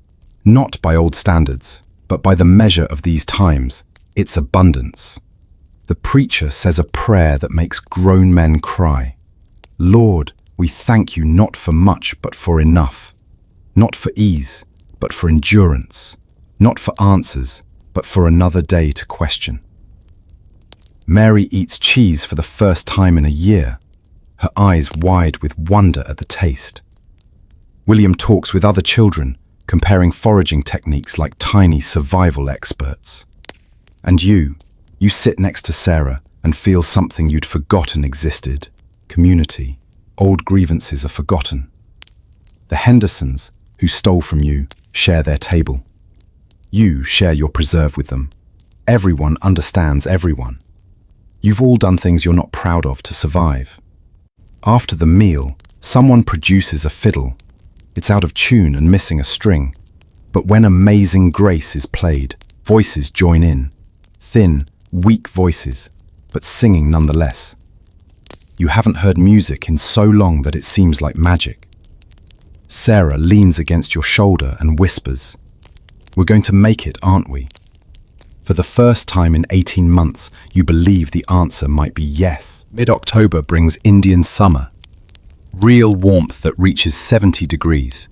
not by old standards, but by the measure of these times, its abundance. The preacher says a prayer that makes grown men cry. Lord, we thank you not for much, but for enough. Not for ease, but for endurance. Not for answers, but for another day to question. Mary eats cheese for the first time in a year, her eyes wide with wonder at the taste. William talks with other children, comparing foraging techniques like tiny survival experts. And you sit next to Sarah and feel something you'd forgotten existed. Community. Old grievances are forgotten. The Hendersons, who stole from you, share their table. You share your preserve with them. Everyone understands everyone. You've all done things you're not proud of to survive. After the meal, someone produces a fiddle. It's out of tune and missing a string. But when Amazing Grace is played, voices join in. Thin, weak voices, but singing nonetheless. You haven't heard music in so long that it seems like magic. Sarah leans against your shoulder and whispers, "We're going to make it, aren't we?" For the first time in 18 months, you believe the answer might be yes. Mid-October brings Indian summer. Real warmth that reaches 70 degrees.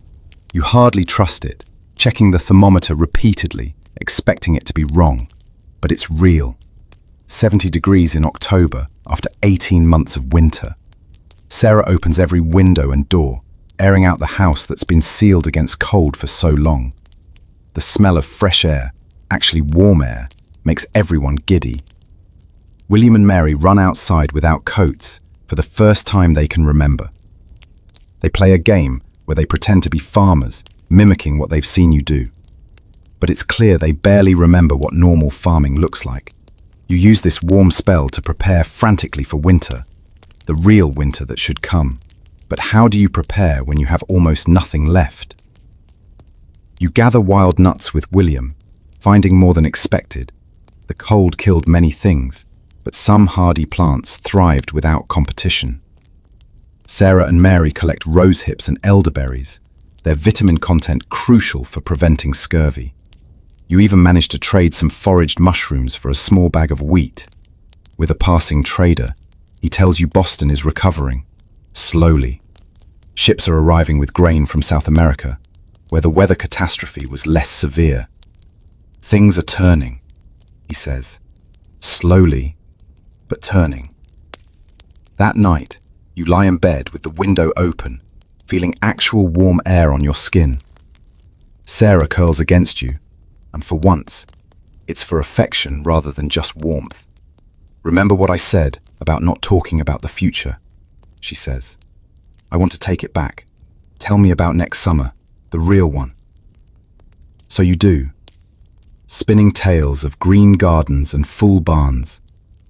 You hardly trust it, checking the thermometer repeatedly, expecting it to be wrong. But it's real. 70 degrees in October after 18 months of winter. Sarah opens every window and door, airing out the house that's been sealed against cold for so long. The smell of fresh air, actually warm air, makes everyone giddy. William and Mary run outside without coats for the first time they can remember. They play a game where they pretend to be farmers, mimicking what they've seen you do. But it's clear they barely remember what normal farming looks like. You use this warm spell to prepare frantically for winter, the real winter that should come. But how do you prepare when you have almost nothing left? You gather wild nuts with William, finding more than expected. The cold killed many things, but some hardy plants thrived without competition. Sarah and Mary collect rose hips and elderberries, their vitamin content crucial for preventing scurvy. You even manage to trade some foraged mushrooms for a small bag of wheat. With a passing trader, he tells you Boston is recovering, slowly. Ships are arriving with grain from South America, where the weather catastrophe was less severe. Things are turning, he says, slowly, but turning. That night, you lie in bed with the window open, feeling actual warm air on your skin. Sarah curls against you, and for once, it's for affection rather than just warmth. "Remember what I said about not talking about the future," she says. "I want to take it back. Tell me about next summer, the real one." So you do, spinning tales of green gardens and full barns,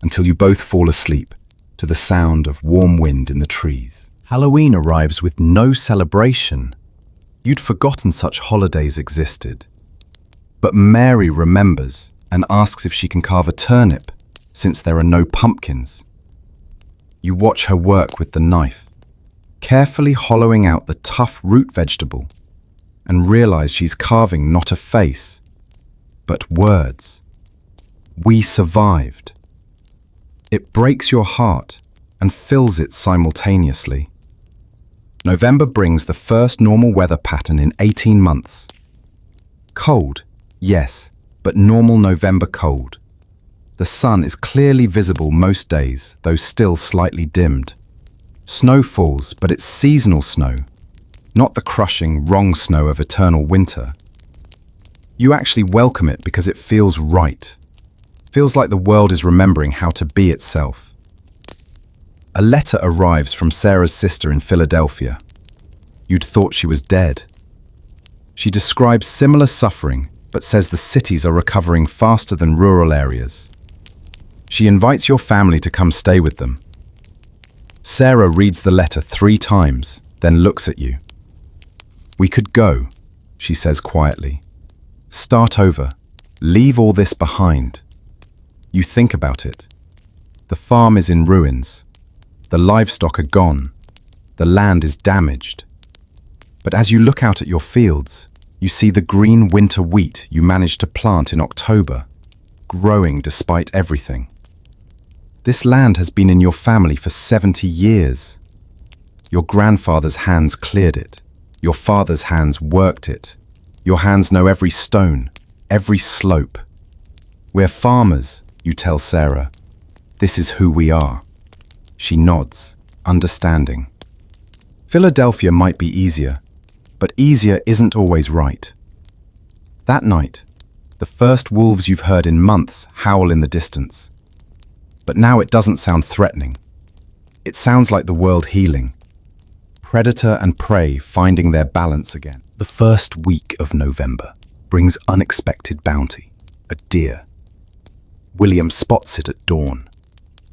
until you both fall asleep to the sound of warm wind in the trees. Halloween arrives with no celebration. You'd forgotten such holidays existed. But Mary remembers and asks if she can carve a turnip, since there are no pumpkins. You watch her work with the knife, carefully hollowing out the tough root vegetable and realize she's carving not a face, but words. We survived. It breaks your heart and fills it simultaneously. November brings the first normal weather pattern in 18 months. Cold, yes, but normal November cold. The sun is clearly visible most days, though still slightly dimmed. Snow falls, but it's seasonal snow, not the crushing, wrong snow of eternal winter. You actually welcome it because it feels right. Feels like the world is remembering how to be itself. A letter arrives from Sarah's sister in Philadelphia. You'd thought she was dead. She describes similar suffering, but says the cities are recovering faster than rural areas. She invites your family to come stay with them. Sarah reads the letter 3 times, then looks at you. We could go, she says quietly. Start over. Leave all this behind. You think about it. The farm is in ruins. The livestock are gone. The land is damaged. But as you look out at your fields, you see the green winter wheat you managed to plant in October, growing despite everything. This land has been in your family for 70 years. Your grandfather's hands cleared it. Your father's hands worked it. Your hands know every stone, every slope. We're farmers, you tell Sarah. This is who we are. She nods, understanding. Philadelphia might be easier, but easier isn't always right. That night, the first wolves you've heard in months howl in the distance. But now it doesn't sound threatening. It sounds like the world healing. Predator and prey finding their balance again. The first week of November brings unexpected bounty, a deer. William spots it at dawn.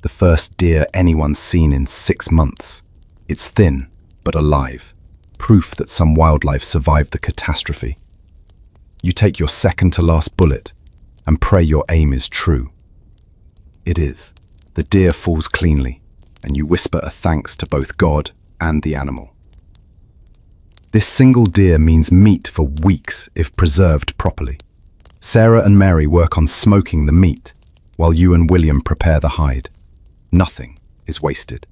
The first deer anyone's seen in 6 months. It's thin, but alive. Proof that some wildlife survived the catastrophe. You take your second to last bullet and pray your aim is true. It is. The deer falls cleanly, and you whisper a thanks to both God and the animal. This single deer means meat for weeks if preserved properly. Sarah and Mary work on smoking the meat, while you and William prepare the hide. Nothing is wasted.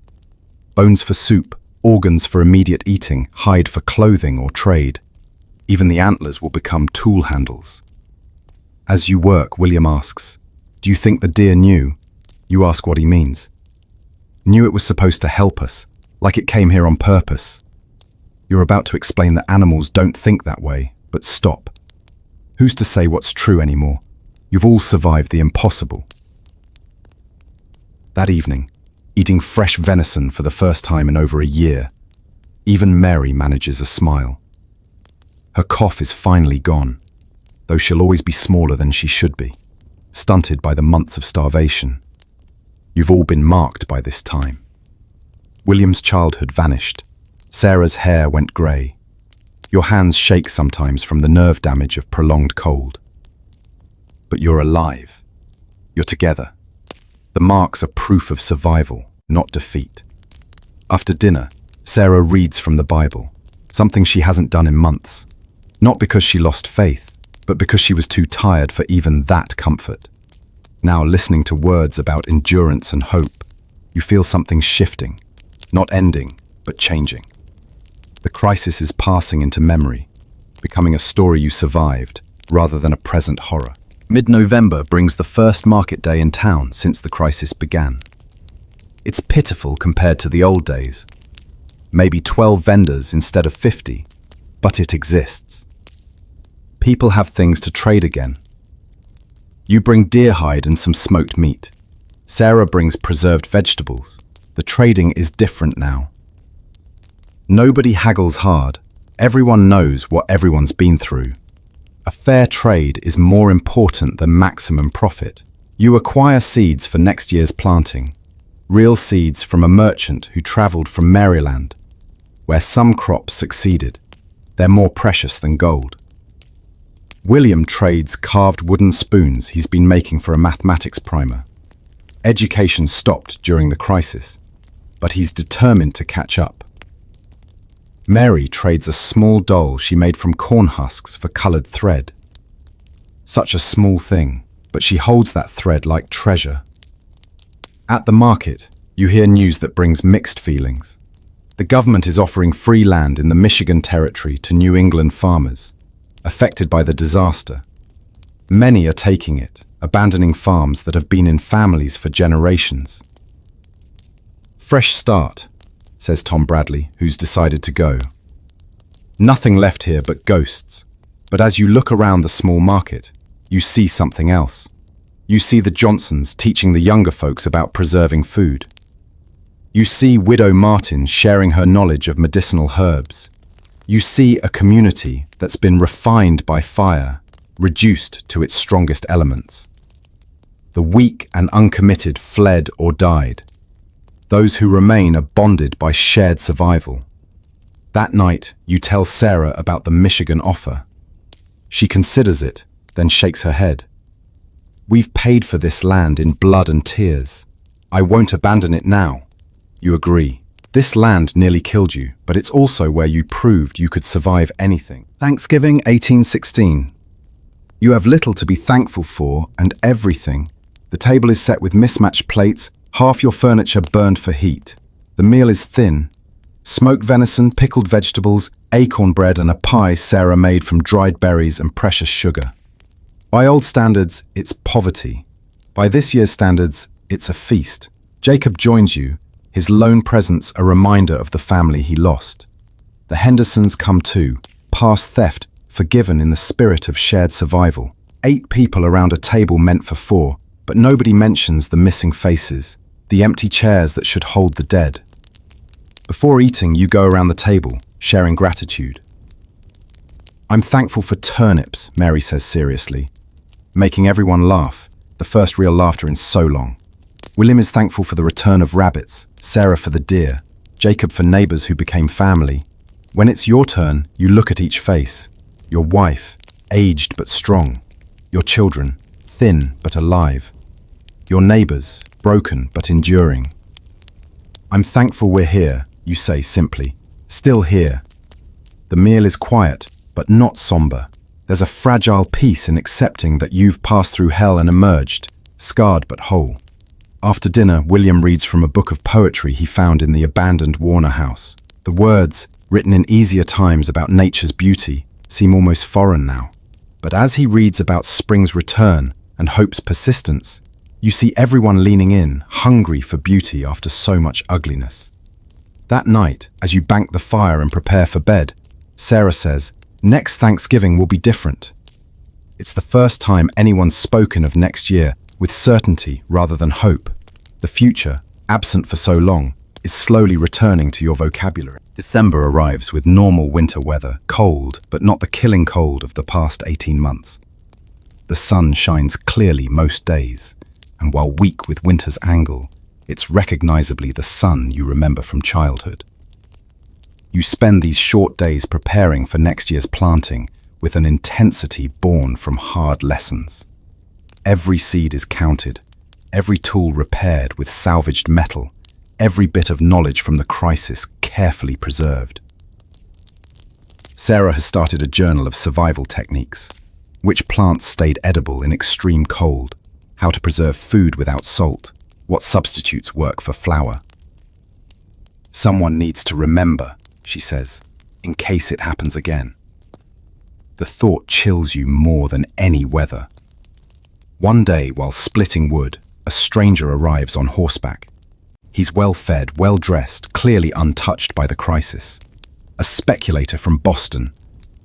Bones for soup, organs for immediate eating, hide for clothing or trade. Even the antlers will become tool handles. As you work, William asks, "Do you think the deer knew?" You ask what he means. Knew it was supposed to help us, like it came here on purpose. You're about to explain that animals don't think that way, but stop. Who's to say what's true anymore? You've all survived the impossible. That evening, eating fresh venison for the first time in over a year, even Mary manages a smile. Her cough is finally gone, though she'll always be smaller than she should be, stunted by the months of starvation. You've all been marked by this time. William's childhood vanished. Sarah's hair went grey. Your hands shake sometimes from the nerve damage of prolonged cold. But you're alive. You're together. The marks are proof of survival, not defeat. After dinner, Sarah reads from the Bible, something she hasn't done in months. Not because she lost faith, but because she was too tired for even that comfort. Now, listening to words about endurance and hope, you feel something shifting, not ending, but changing. The crisis is passing into memory, becoming a story you survived, rather than a present horror. Mid-November brings the first market day in town since the crisis began. It's pitiful compared to the old days. Maybe 12 vendors instead of 50, but it exists. People have things to trade again. You bring deer hide and some smoked meat. Sarah brings preserved vegetables. The trading is different now. Nobody haggles hard. Everyone knows what everyone's been through. A fair trade is more important than maximum profit. You acquire seeds for next year's planting. Real seeds from a merchant who traveled from Maryland, where some crops succeeded. They're more precious than gold. William trades carved wooden spoons he's been making for a mathematics primer. Education stopped during the crisis, but he's determined to catch up. Mary trades a small doll she made from corn husks for coloured thread. Such a small thing, but she holds that thread like treasure. At the market, you hear news that brings mixed feelings. The government is offering free land in the Michigan Territory to New England farmers, affected by the disaster. Many are taking it, abandoning farms that have been in families for generations. Fresh start, says Tom Bradley, who's decided to go. Nothing left here but ghosts. But as you look around the small market, you see something else. You see the Johnsons teaching the younger folks about preserving food. You see Widow Martin sharing her knowledge of medicinal herbs. You see a community that's been refined by fire, reduced to its strongest elements. The weak and uncommitted fled or died. Those who remain are bonded by shared survival. That night, you tell Sarah about the Michigan offer. She considers it, then shakes her head. We've paid for this land in blood and tears. I won't abandon it now. You agree. This land nearly killed you, but it's also where you proved you could survive anything. Thanksgiving 1816. You have little to be thankful for and everything. The table is set with mismatched plates, half your furniture burned for heat. The meal is thin. Smoked venison, pickled vegetables, acorn bread and a pie Sarah made from dried berries and precious sugar. By old standards, it's poverty. By this year's standards, it's a feast. Jacob joins you, his lone presence a reminder of the family he lost. The Hendersons come too, past theft, forgiven in the spirit of shared survival. 8 people around a table meant for 4, but nobody mentions the missing faces, the empty chairs that should hold the dead. Before eating, you go around the table, sharing gratitude. I'm thankful for turnips, Mary says seriously, making everyone laugh, the first real laughter in so long. William is thankful for the return of rabbits, Sarah for the deer, Jacob for neighbours who became family. When it's your turn, you look at each face. Your wife, aged but strong. Your children, thin but alive. Your neighbours, broken but enduring. I'm thankful we're here, you say simply. Still here. The meal is quiet, but not somber. There's a fragile peace in accepting that you've passed through hell and emerged, scarred but whole. After dinner, William reads from a book of poetry he found in the abandoned Warner house. The words, written in easier times about nature's beauty, seem almost foreign now. But as he reads about spring's return and hope's persistence, you see everyone leaning in, hungry for beauty after so much ugliness. That night, as you bank the fire and prepare for bed, Sarah says, next Thanksgiving will be different. It's the first time anyone's spoken of next year with certainty rather than hope. The future, absent for so long, is slowly returning to your vocabulary. December arrives with normal winter weather, cold, but not the killing cold of the past 18 months. The sun shines clearly most days, and while weak with winter's angle, it's recognizably the sun you remember from childhood. You spend these short days preparing for next year's planting with an intensity born from hard lessons. Every seed is counted, every tool repaired with salvaged metal, every bit of knowledge from the crisis carefully preserved. Sarah has started a journal of survival techniques. Which plants stayed edible in extreme cold, how to preserve food without salt, what substitutes work for flour. Someone needs to remember, she says, in case it happens again. The thought chills you more than any weather. One day, while splitting wood, a stranger arrives on horseback. He's well-fed, well-dressed, clearly untouched by the crisis. A speculator from Boston,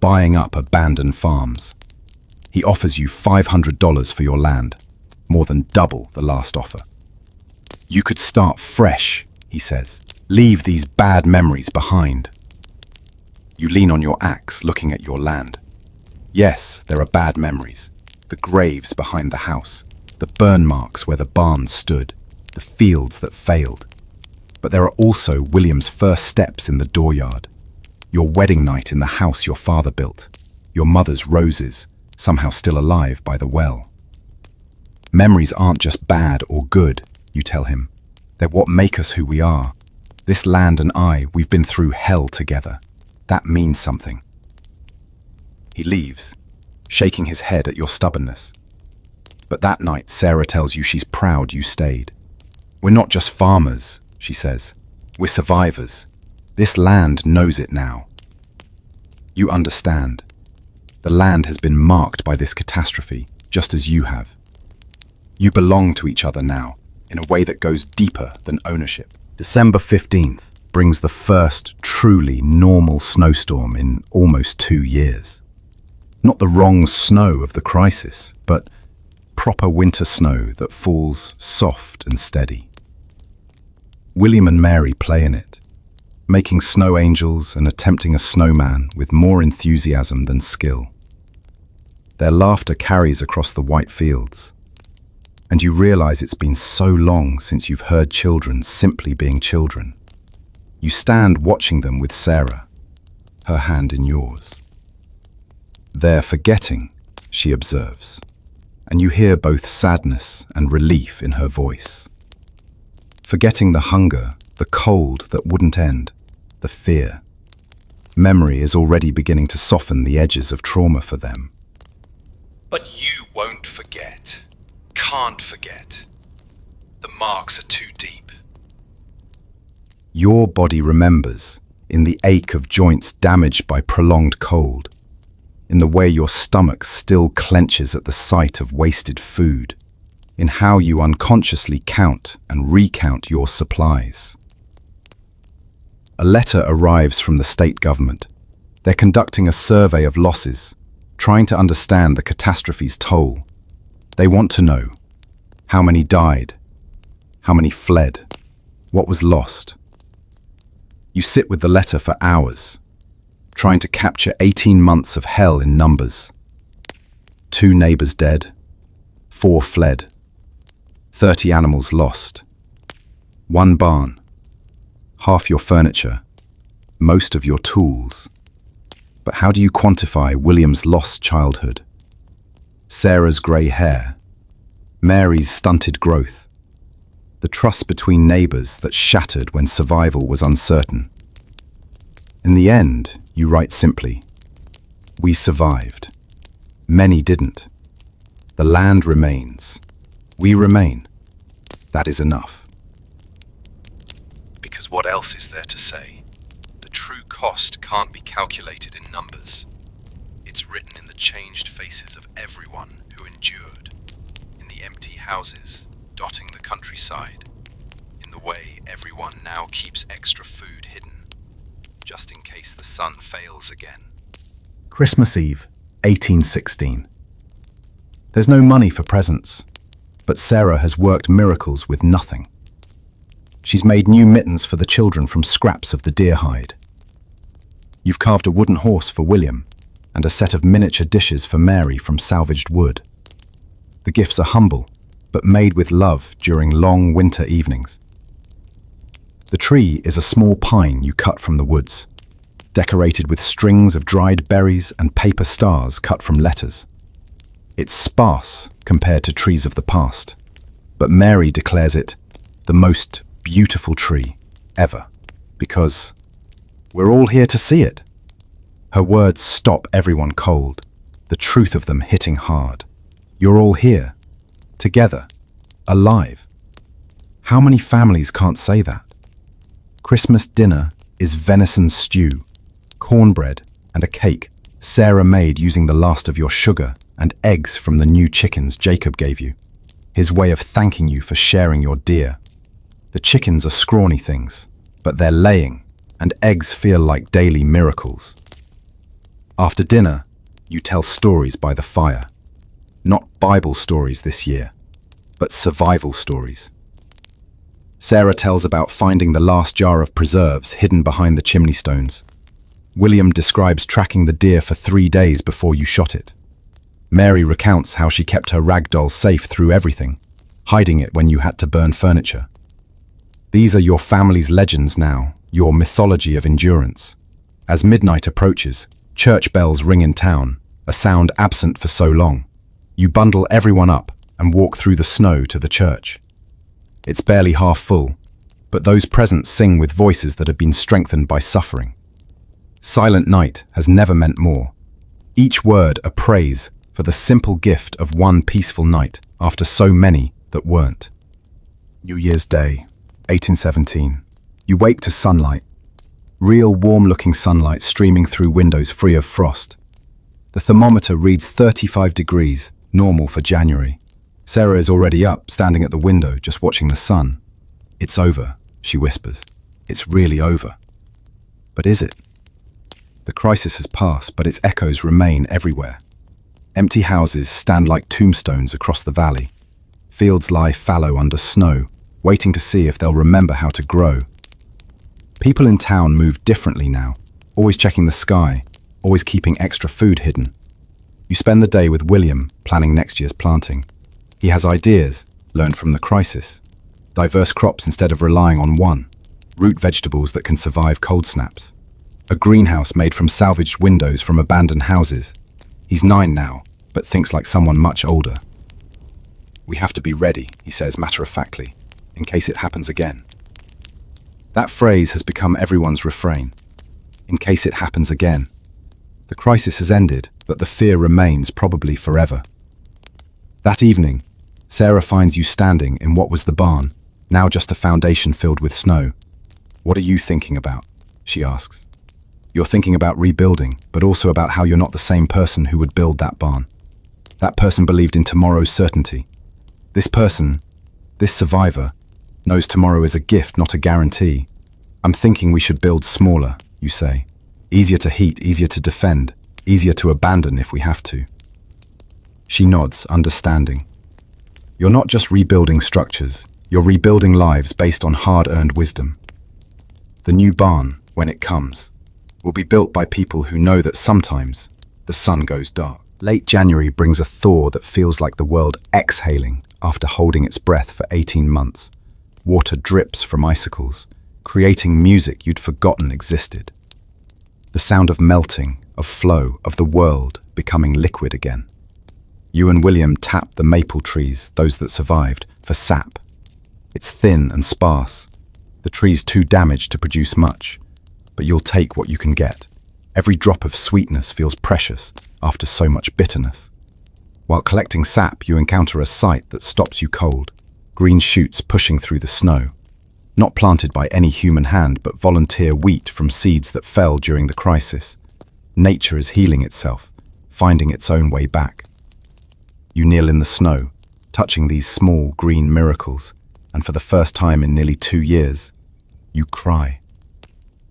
buying up abandoned farms. He offers you $500 for your land, more than double the last offer. You could start fresh, he says. Leave these bad memories behind. You lean on your axe, looking at your land. Yes, there are bad memories. The graves behind the house, the burn marks where the barn stood, the fields that failed. But there are also William's first steps in the dooryard, your wedding night in the house your father built, your mother's roses, somehow still alive by the well. Memories aren't just bad or good, you tell him. They're what make us who we are. This land and I, we've been through hell together. That means something. He leaves, shaking his head at your stubbornness. But that night, Sarah tells you she's proud you stayed. We're not just farmers, she says. We're survivors. This land knows it now. You understand. The land has been marked by this catastrophe, just as you have. You belong to each other now, in a way that goes deeper than ownership. December 15th brings the first truly normal snowstorm in almost 2 years. Not the wrong snow of the crisis, but proper winter snow that falls soft and steady. William and Mary play in it, making snow angels and attempting a snowman with more enthusiasm than skill. Their laughter carries across the white fields, and you realize it's been so long since you've heard children simply being children. You stand watching them with Sarah, her hand in yours. They're forgetting, she observes, and you hear both sadness and relief in her voice. Forgetting the hunger, the cold that wouldn't end, the fear. Memory is already beginning to soften the edges of trauma for them. But you won't forget. Can't forget. The marks are too deep. Your body remembers, in the ache of joints damaged by prolonged cold, in the way your stomach still clenches at the sight of wasted food, in how you unconsciously count and recount your supplies. A letter arrives from the state government. They're conducting a survey of losses, trying to understand the catastrophe's toll. They want to know how many died, how many fled, what was lost. You sit with the letter for hours, trying to capture 18 months of hell in numbers. 2 neighbors dead, 4 fled, 30 animals lost, 1 barn, half your furniture, most of your tools. But how do you quantify William's lost childhood? Sarah's grey hair, Mary's stunted growth, the trust between neighbors that shattered when survival was uncertain. In the end, you write simply, we survived. Many didn't. The land remains. We remain. That is enough. Because what else is there to say? The true cost can't be calculated in numbers. It's written in the changed faces of everyone who endured, in the empty houses dotting the countryside, in the way everyone now keeps extra food hidden, just in case the sun fails again. Christmas Eve, 1816. There's no money for presents, but Sarah has worked miracles with nothing. She's made new mittens for the children from scraps of the deer hide. You've carved a wooden horse for William and a set of miniature dishes for Mary from salvaged wood. The gifts are humble, but made with love during long winter evenings. The tree is a small pine you cut from the woods, decorated with strings of dried berries and paper stars cut from letters. It's sparse compared to trees of the past, but Mary declares it the most beautiful tree ever, because we're all here to see it. Her words stop everyone cold, the truth of them hitting hard. You're all here, together, alive. How many families can't say that? Christmas dinner is venison stew, cornbread and a cake Sarah made using the last of your sugar and eggs from the new chickens Jacob gave you, his way of thanking you for sharing your deer. The chickens are scrawny things, but they're laying, and eggs feel like daily miracles. After dinner, you tell stories by the fire. Not Bible stories this year, but survival stories. Sarah tells about finding the last jar of preserves hidden behind the chimney stones. William describes tracking the deer for 3 days before you shot it. Mary recounts how she kept her rag doll safe through everything, hiding it when you had to burn furniture. These are your family's legends now, your mythology of endurance. As midnight approaches, church bells ring in town, a sound absent for so long. You bundle everyone up and walk through the snow to the church. It's barely half full, but those present sing with voices that have been strengthened by suffering. Silent night has never meant more. Each word a praise for the simple gift of one peaceful night after so many that weren't. New Year's Day, 1817. You wake to sunlight. Real warm-looking sunlight streaming through windows free of frost. The thermometer reads 35 degrees, normal for January. Sarah is already up, standing at the window, just watching the sun. It's over, she whispers. It's really over. But is it? The crisis has passed, but its echoes remain everywhere. Empty houses stand like tombstones across the valley. Fields lie fallow under snow, waiting to see if they'll remember how to grow. People in town move differently now, always checking the sky, always keeping extra food hidden. You spend the day with William, planning next year's planting. He has ideas, learned from the crisis. Diverse crops instead of relying on one. Root vegetables that can survive cold snaps. A greenhouse made from salvaged windows from abandoned houses. He's 9 now, but thinks like someone much older. We have to be ready, he says matter-of-factly, in case it happens again. That phrase has become everyone's refrain. In case it happens again. The crisis has ended, but the fear remains probably forever. That evening, Sarah finds you standing in what was the barn, now just a foundation filled with snow. What are you thinking about? She asks. You're thinking about rebuilding, but also about how you're not the same person who would build that barn. That person believed in tomorrow's certainty. This person, this survivor, knows tomorrow is a gift, not a guarantee. I'm thinking we should build smaller, you say. Easier to heat, easier to defend, easier to abandon if we have to. She nods, understanding. You're not just rebuilding structures, you're rebuilding lives based on hard-earned wisdom. The new barn, when it comes, will be built by people who know that sometimes the sun goes dark. Late January brings a thaw that feels like the world exhaling after holding its breath for 18 months. Water drips from icicles, creating music you'd forgotten existed. The sound of melting, of flow, of the world becoming liquid again. You and William tap the maple trees, those that survived, for sap. It's thin and sparse. The tree's too damaged to produce much, but you'll take what you can get. Every drop of sweetness feels precious after so much bitterness. While collecting sap, you encounter a sight that stops you cold. Green shoots pushing through the snow. Not planted by any human hand, but volunteer wheat from seeds that fell during the crisis. Nature is healing itself, finding its own way back. You kneel in the snow, touching these small green miracles, and for the first time in nearly 2 years, you cry.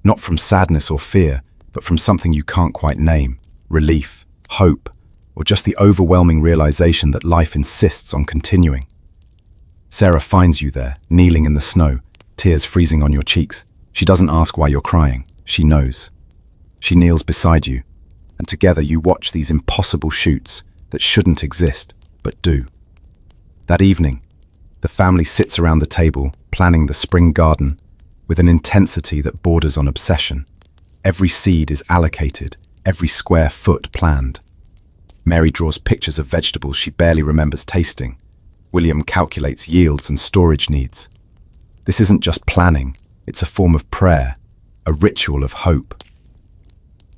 Not from sadness or fear, but from something you can't quite name. Relief, hope, or just the overwhelming realization that life insists on continuing. Sarah finds you there, kneeling in the snow, tears freezing on your cheeks. She doesn't ask why you're crying. She knows. She kneels beside you, and together you watch these impossible shoots that shouldn't exist, but do. That evening, the family sits around the table, planning the spring garden, with an intensity that borders on obsession. Every seed is allocated, every square foot planned. Mary draws pictures of vegetables she barely remembers tasting. William calculates yields and storage needs. This isn't just planning, it's a form of prayer, a ritual of hope.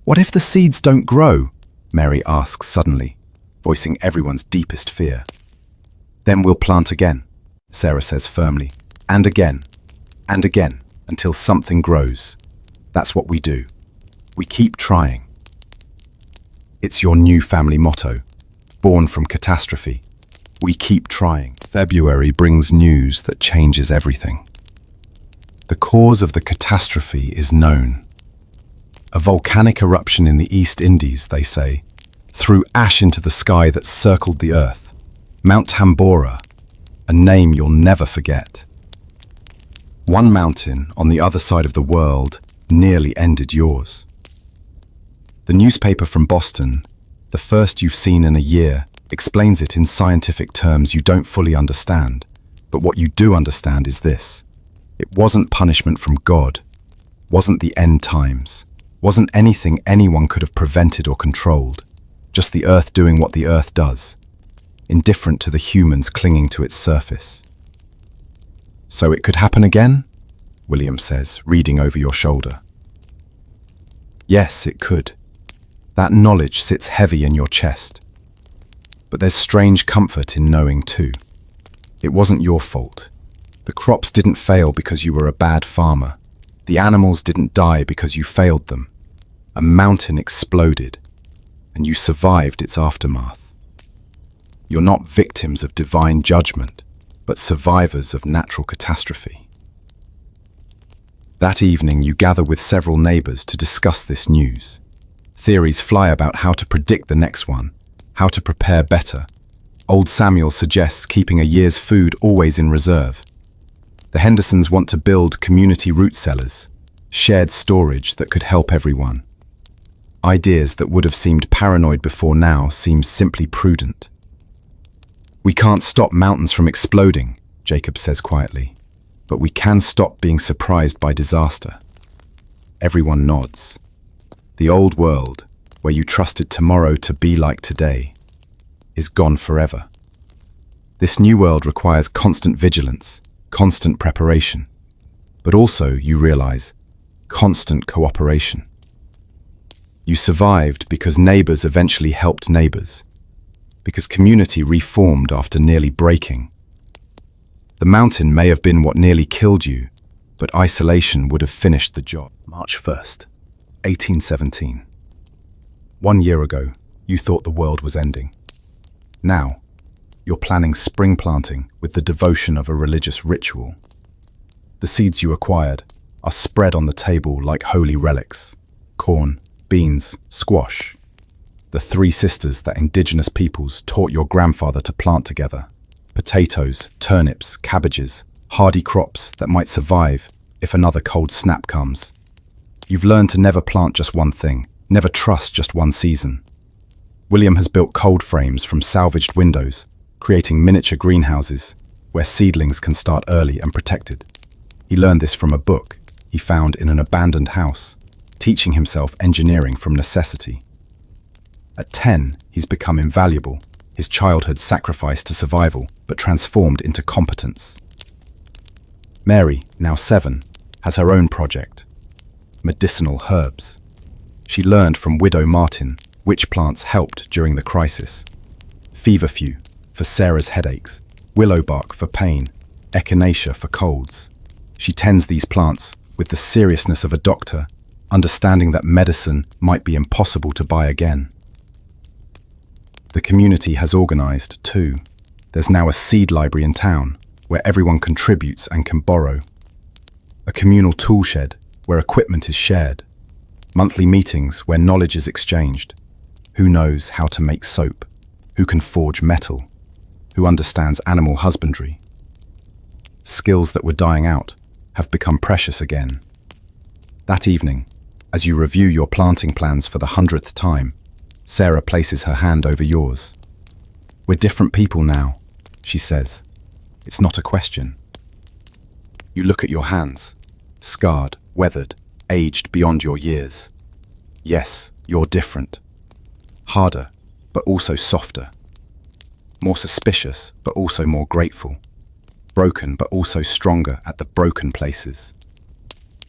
What if the seeds don't grow? Mary asks suddenly, voicing everyone's deepest fear. Then we'll plant again, Sarah says firmly, and again, until something grows. That's what we do. We keep trying. It's your new family motto, born from catastrophe. We keep trying. February brings news that changes everything. The cause of the catastrophe is known. A volcanic eruption in the East Indies, they say, threw ash into the sky that circled the earth. Mount Tambora, a name you'll never forget. One mountain on the other side of the world nearly ended yours. The newspaper from Boston, the first you've seen in a year, explains it in scientific terms you don't fully understand. But what you do understand is this. It wasn't punishment from God, wasn't the end times, wasn't anything anyone could have prevented or controlled, just the earth doing what the earth does, indifferent to the humans clinging to its surface. So it could happen again? William says, reading over your shoulder. Yes, it could. That knowledge sits heavy in your chest. But there's strange comfort in knowing too. It wasn't your fault. The crops didn't fail because you were a bad farmer. The animals didn't die because you failed them. A mountain exploded, and you survived its aftermath. You're not victims of divine judgment, but survivors of natural catastrophe. That evening, you gather with several neighbors to discuss this news. Theories fly about how to predict the next one, how to prepare better. Old Samuel suggests keeping a year's food always in reserve. The Hendersons want to build community root cellars, shared storage that could help everyone. Ideas that would have seemed paranoid before now seem simply prudent. We can't stop mountains from exploding, Jacob says quietly, but we can stop being surprised by disaster. Everyone nods. The old world, where you trusted tomorrow to be like today, is gone forever. This new world requires constant vigilance, constant preparation, but also, you realize, constant cooperation. You survived because neighbors eventually helped neighbors, because community reformed after nearly breaking. The mountain may have been what nearly killed you, but isolation would have finished the job. March 1st, 1817. 1 year ago, you thought the world was ending. Now, you're planning spring planting with the devotion of a religious ritual. The seeds you acquired are spread on the table like holy relics: corn, beans, squash. The three sisters that indigenous peoples taught your grandfather to plant together. Potatoes, turnips, cabbages, hardy crops that might survive if another cold snap comes. You've learned to never plant just one thing, never trust just one season. William has built cold frames from salvaged windows, creating miniature greenhouses where seedlings can start early and protected. He learned this from a book he found in an abandoned house, teaching himself engineering from necessity. At 10, he's become invaluable, his childhood sacrificed to survival, but transformed into competence. Mary, now 7, has her own project: medicinal herbs. She learned from Widow Martin which plants helped during the crisis. Feverfew for Sarah's headaches, willowbark for pain, echinacea for colds. She tends these plants with the seriousness of a doctor, understanding that medicine might be impossible to buy again. The community has organized too. There's now a seed library in town where everyone contributes and can borrow. A communal tool shed where equipment is shared. Monthly meetings where knowledge is exchanged. Who knows how to make soap? Who can forge metal? Who understands animal husbandry? Skills that were dying out have become precious again. That evening, as you review your planting plans for the 100th time, Sarah places her hand over yours. "We're different people now," she says. "It's not a question." You look at your hands, scarred, weathered, aged beyond your years. Yes, you're different. Harder, but also softer. More suspicious, but also more grateful. Broken, but also stronger at the broken places.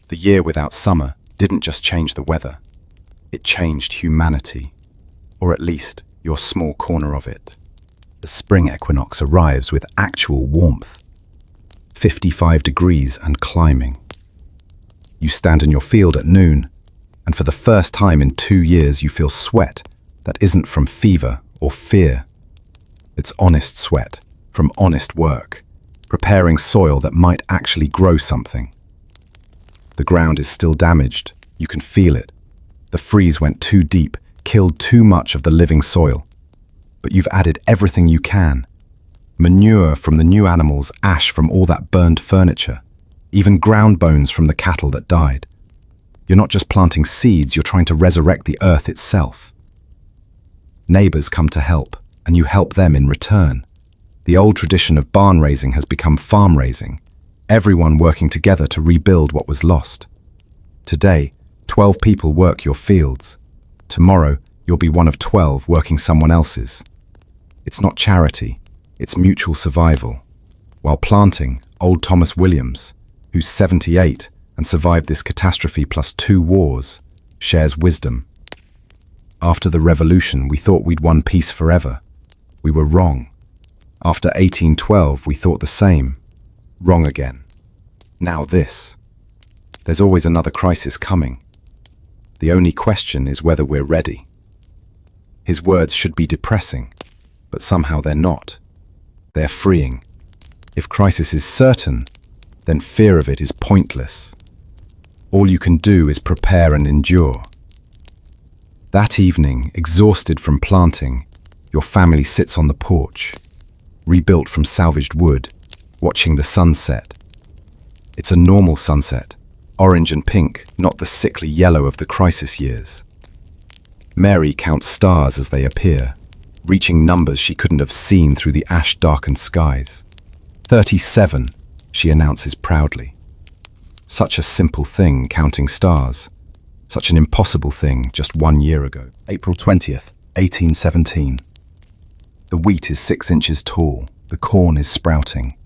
The year without summer didn't just change the weather. It changed humanity, or at least your small corner of it. The spring equinox arrives with actual warmth. 55 degrees and climbing. You stand in your field at noon, and for the first time in 2 years you feel sweat that isn't from fever or fear. It's honest sweat, from honest work, preparing soil that might actually grow something. The ground is still damaged, you can feel it. The freeze went too deep, killed too much of the living soil. But you've added everything you can. Manure from the new animals, ash from all that burned furniture, even ground bones from the cattle that died. You're not just planting seeds, you're trying to resurrect the earth itself. Neighbors come to help, and you help them in return. The old tradition of barn raising has become farm raising, everyone working together to rebuild what was lost. Today, 12 people work your fields. Tomorrow, you'll be one of 12 working someone else's. It's not charity, it's mutual survival. While planting, old Thomas Williams, who's 78 and survived this catastrophe plus 2 wars, shares wisdom. After the revolution, we thought we'd won peace forever. We were wrong. After 1812, we thought the same. Wrong again. Now this. There's always another crisis coming. The only question is whether we're ready. His words should be depressing, but somehow they're not. They're freeing. If crisis is certain, then fear of it is pointless. All you can do is prepare and endure. That evening, exhausted from planting, your family sits on the porch, rebuilt from salvaged wood, watching the sunset. It's a normal sunset, orange and pink, not the sickly yellow of the crisis years. Mary counts stars as they appear, reaching numbers she couldn't have seen through the ash-darkened skies. 37, she announces proudly. Such a simple thing, counting stars. Such an impossible thing just 1 year ago. April 20th, 1817. The wheat is 6 inches tall. The corn is sprouting.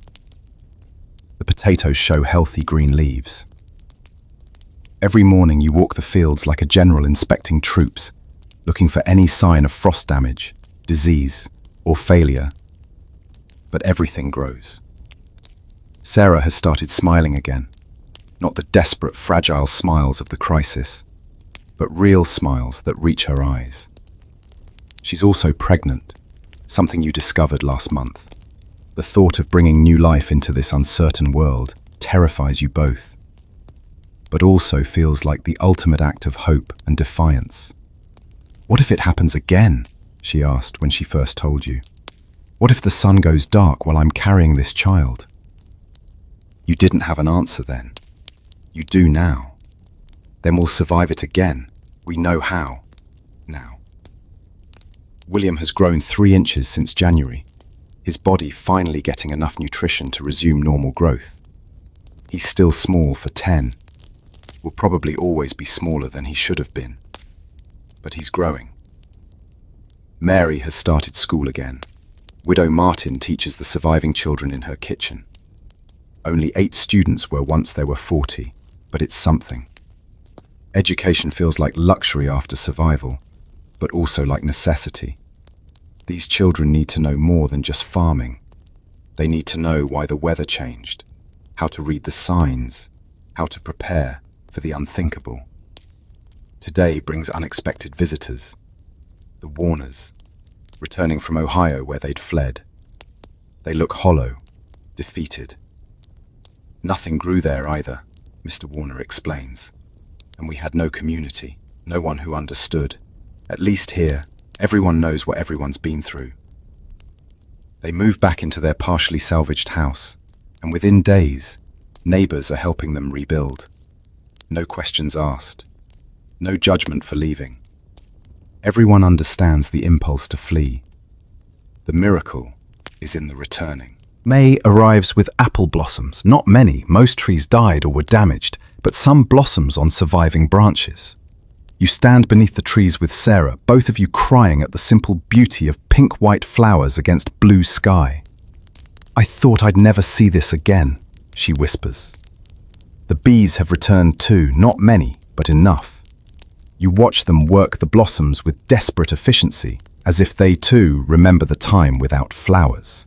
The potatoes show healthy green leaves. Every morning you walk the fields like a general inspecting troops, looking for any sign of frost damage, disease, or failure. But everything grows. Sarah has started smiling again. Not the desperate, fragile smiles of the crisis, but real smiles that reach her eyes. She's also pregnant, something you discovered last month. The thought of bringing new life into this uncertain world terrifies you both, but also feels like the ultimate act of hope and defiance. What if it happens again? She asked when she first told you. What if the sun goes dark while I'm carrying this child? You didn't have an answer then. You do now. Then we'll survive it again. We know how. Now. William has grown 3 inches since January, his body finally getting enough nutrition to resume normal growth. He's still small for 10. Will probably always be smaller than he should have been. But he's growing. Mary has started school again. Widow Martin teaches the surviving children in her kitchen. Only 8 students where once there were 40, but it's something. Education feels like luxury after survival, but also like necessity. These children need to know more than just farming. They need to know why the weather changed, how to read the signs, how to prepare for the unthinkable. Today brings unexpected visitors. The Warners, returning from Ohio where they'd fled. They look hollow, defeated. Nothing grew there either, Mr. Warner explains. And we had no community, no one who understood. At least here, everyone knows what everyone's been through. They move back into their partially salvaged house, and within days, neighbors are helping them rebuild. No questions asked. No judgment for leaving. Everyone understands the impulse to flee. The miracle is in the returning. May arrives with apple blossoms. Not many, most trees died or were damaged, but some blossoms on surviving branches. You stand beneath the trees with Sarah, both of you crying at the simple beauty of pink-white flowers against blue sky. I thought I'd never see this again, she whispers. The bees have returned too, not many, but enough. You watch them work the blossoms with desperate efficiency, as if they too remember the time without flowers.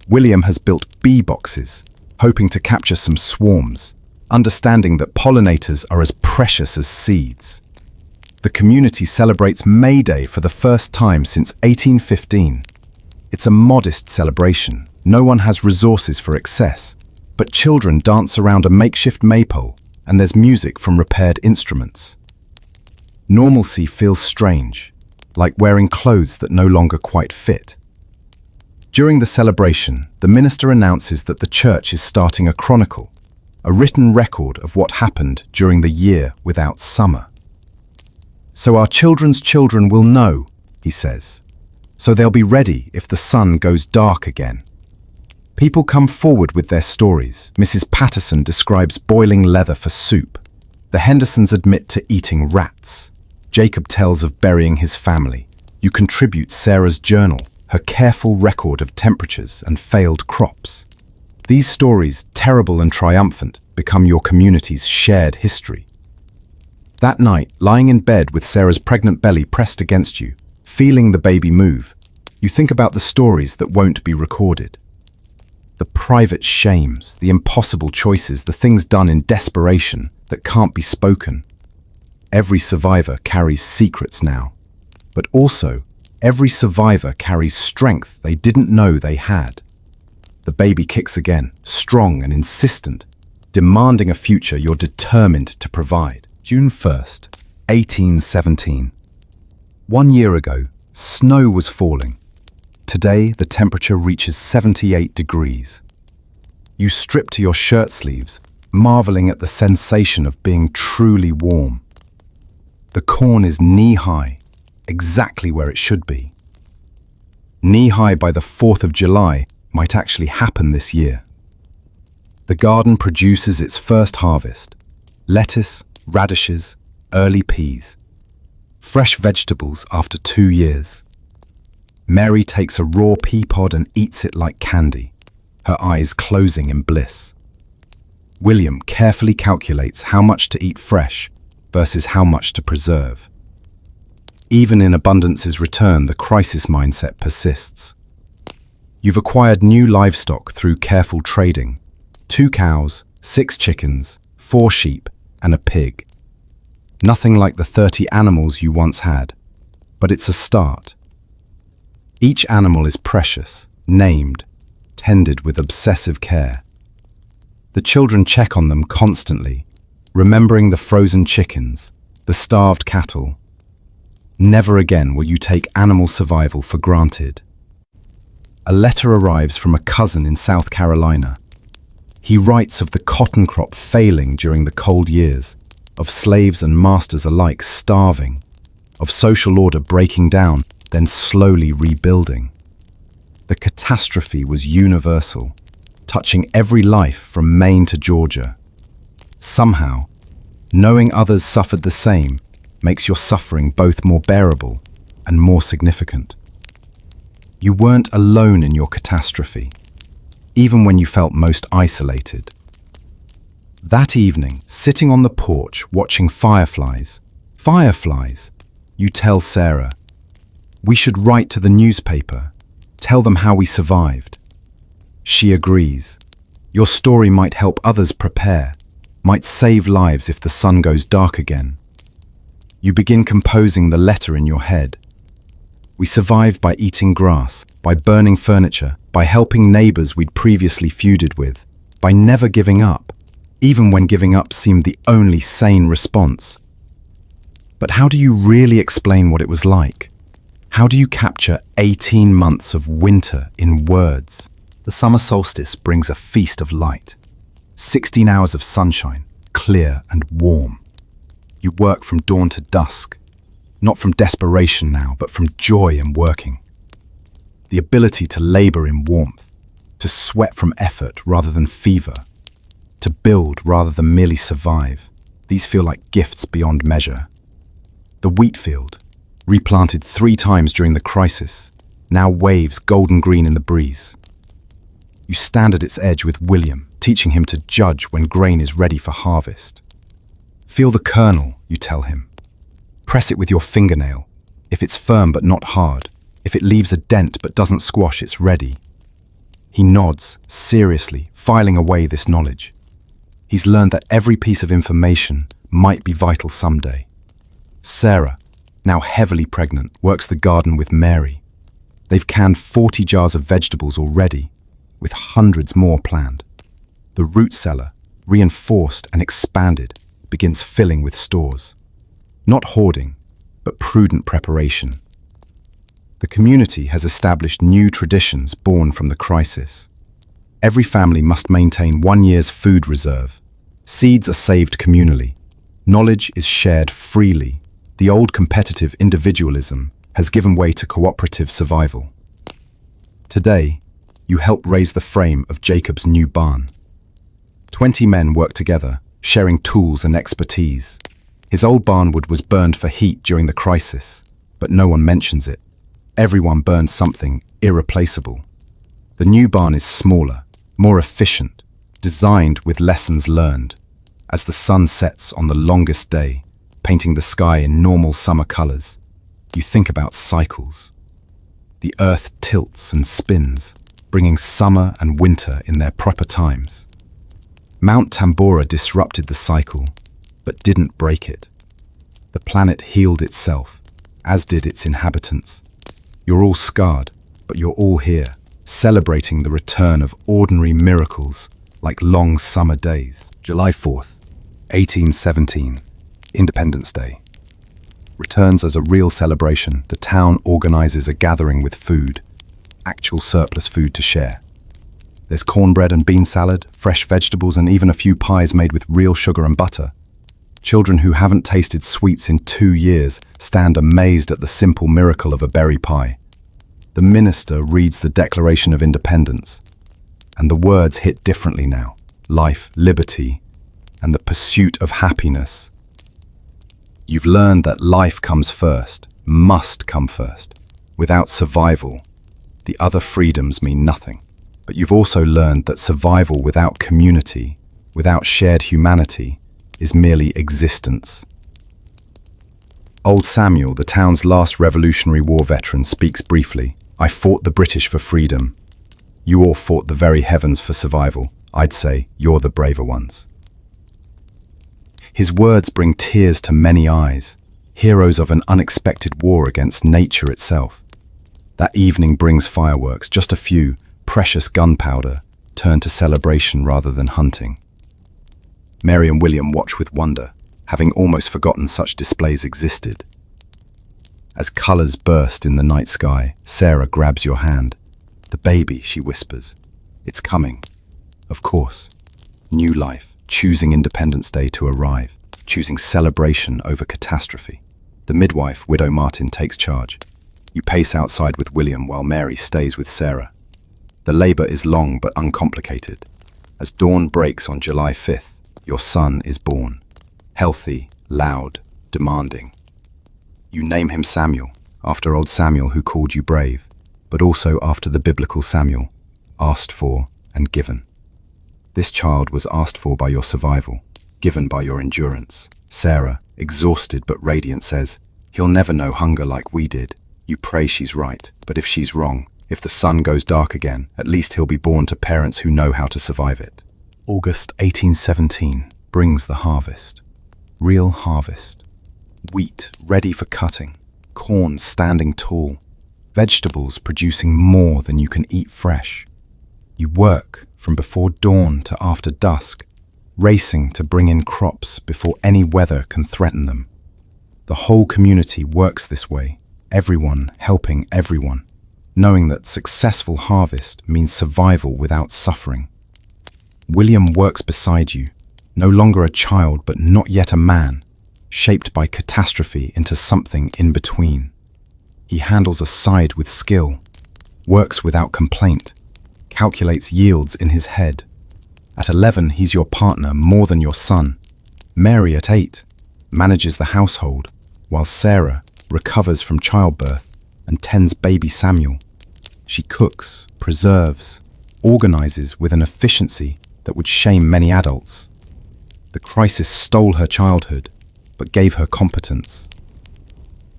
William has built bee boxes, hoping to capture some swarms, understanding that pollinators are as precious as seeds. The community celebrates May Day for the first time since 1815. It's a modest celebration. No one has resources for excess, but children dance around a makeshift maypole, and there's music from repaired instruments. Normalcy feels strange, like wearing clothes that no longer quite fit. During the celebration, the minister announces that the church is starting a chronicle, a written record of what happened during the year without summer. So our children's children will know, he says. So they'll be ready if the sun goes dark again. People come forward with their stories. Mrs. Patterson describes boiling leather for soup. The Hendersons admit to eating rats. Jacob tells of burying his family. You contribute Sarah's journal, her careful record of temperatures and failed crops. These stories, terrible and triumphant, become your community's shared history. That night, lying in bed with Sarah's pregnant belly pressed against you, feeling the baby move, you think about the stories that won't be recorded. The private shames, the impossible choices, the things done in desperation that can't be spoken. Every survivor carries secrets now, but also every survivor carries strength they didn't know they had. The baby kicks again, strong and insistent, demanding a future you're determined to provide. June 1st, 1817. 1 year ago, snow was falling. Today, the temperature reaches 78 degrees. You strip to your shirt sleeves, marveling at the sensation of being truly warm. The corn is knee-high, exactly where it should be. Knee-high by the 4th of July might actually happen this year. The garden produces its first harvest: lettuce, radishes, early peas. Fresh vegetables after 2 years. Mary takes a raw pea pod and eats it like candy, her eyes closing in bliss. William carefully calculates how much to eat fresh versus how much to preserve. Even in abundance's return, the crisis mindset persists. You've acquired new livestock through careful trading: 2 cows, 6 chickens, 4 sheep, and a pig. Nothing like the 30 animals you once had, but it's a start. Each animal is precious, named, tended with obsessive care. The children check on them constantly, remembering the frozen chickens, the starved cattle. Never again will you take animal survival for granted. A letter arrives from a cousin in South Carolina. He writes of the cotton crop failing during the cold years, of slaves and masters alike starving, of social order breaking down, then slowly rebuilding. The catastrophe was universal, touching every life from Maine to Georgia. Somehow, knowing others suffered the same makes your suffering both more bearable and more significant. You weren't alone in your catastrophe, even when you felt most isolated. That evening, sitting on the porch watching fireflies, you tell Sarah, "We should write to the newspaper, tell them how we survived." She agrees. Your story might help others prepare, might save lives if the sun goes dark again. You begin composing the letter in your head. We survived by eating grass, by burning furniture, by helping neighbors we'd previously feuded with, by never giving up, even when giving up seemed the only sane response. But how do you really explain what it was like? How do you capture 18 months of winter in words? The summer solstice brings a feast of light. 16 hours of sunshine, clear and warm. You work from dawn to dusk, not from desperation now, but from joy in working. The ability to labor in warmth, to sweat from effort rather than fever, to build rather than merely survive. These feel like gifts beyond measure. The wheat field, replanted 3 times during the crisis, now waves golden green in the breeze. You stand at its edge with William, teaching him to judge when grain is ready for harvest. Feel the kernel, you tell him. Press it with your fingernail. If it's firm but not hard, if it leaves a dent but doesn't squash, it's ready. He nods, seriously, filing away this knowledge. He's learned that every piece of information might be vital someday. Sarah, now heavily pregnant, works the garden with Mary. They've canned 40 jars of vegetables already, with hundreds more planned. The root cellar, reinforced and expanded, begins filling with stores. Not hoarding, but prudent preparation. The community has established new traditions born from the crisis. Every family must maintain 1 year's food reserve. Seeds are saved communally. Knowledge is shared freely. The old competitive individualism has given way to cooperative survival. Today, you help raise the frame of Jacob's new barn. 20 men work together, sharing tools and expertise. His old barnwood was burned for heat during the crisis, but no one mentions it. Everyone burns something irreplaceable. The new barn is smaller, more efficient, designed with lessons learned. As the sun sets on the longest day, painting the sky in normal summer colors. You think about cycles. The earth tilts and spins, bringing summer and winter in their proper times. Mount Tambora disrupted the cycle, but didn't break it. The planet healed itself, as did its inhabitants. You're all scarred, but you're all here, celebrating the return of ordinary miracles like long summer days. July 4th, 1817, Independence Day. Returns as a real celebration. The town organizes a gathering with food, actual surplus food to share. There's cornbread and bean salad, fresh vegetables, and even a few pies made with real sugar and butter. Children who haven't tasted sweets in 2 years stand amazed at the simple miracle of a berry pie. The minister reads the Declaration of Independence, and the words hit differently now. Life, liberty, and the pursuit of happiness. You've learned that life comes first, must come first. Without survival, the other freedoms mean nothing. But you've also learned that survival without community, without shared humanity, is merely existence. Old Samuel, the town's last Revolutionary War veteran, speaks briefly. I fought the British for freedom. You all fought the very heavens for survival. I'd say you're the braver ones. His words bring tears to many eyes, heroes of an unexpected war against nature itself. That evening brings fireworks, just a few, precious gunpowder, turned to celebration rather than hunting. Mary and William watch with wonder, having almost forgotten such displays existed. As colors burst in the night sky, Sarah grabs your hand. The baby, she whispers. It's coming. Of course. New life, choosing Independence Day to arrive, choosing celebration over catastrophe. The midwife, Widow Martin, takes charge. You pace outside with William while Mary stays with Sarah. The labor is long but uncomplicated. As dawn breaks on July 5th, your son is born. Healthy, loud, demanding. You name him Samuel, after old Samuel who called you brave, but also after the biblical Samuel, asked for and given. This child was asked for by your survival, given by your endurance. Sarah, exhausted but radiant, says, he'll never know hunger like we did. You pray she's right, but if she's wrong, if the sun goes dark again, at least he'll be born to parents who know how to survive it. August 1817 brings the harvest. Real harvest. Wheat ready for cutting, corn standing tall, vegetables producing more than you can eat fresh. You work from before dawn to after dusk, racing to bring in crops before any weather can threaten them. The whole community works this way, everyone helping everyone, knowing that successful harvest means survival without suffering. William works beside you, no longer a child but not yet a man, shaped by catastrophe into something in between. He handles a scythe with skill, works without complaint, calculates yields in his head. At 11, he's your partner more than your son. Mary, at 8, manages the household, while Sarah recovers from childbirth and tends baby Samuel. She cooks, preserves, organizes with an efficiency that would shame many adults. The crisis stole her childhood, but gave her competence.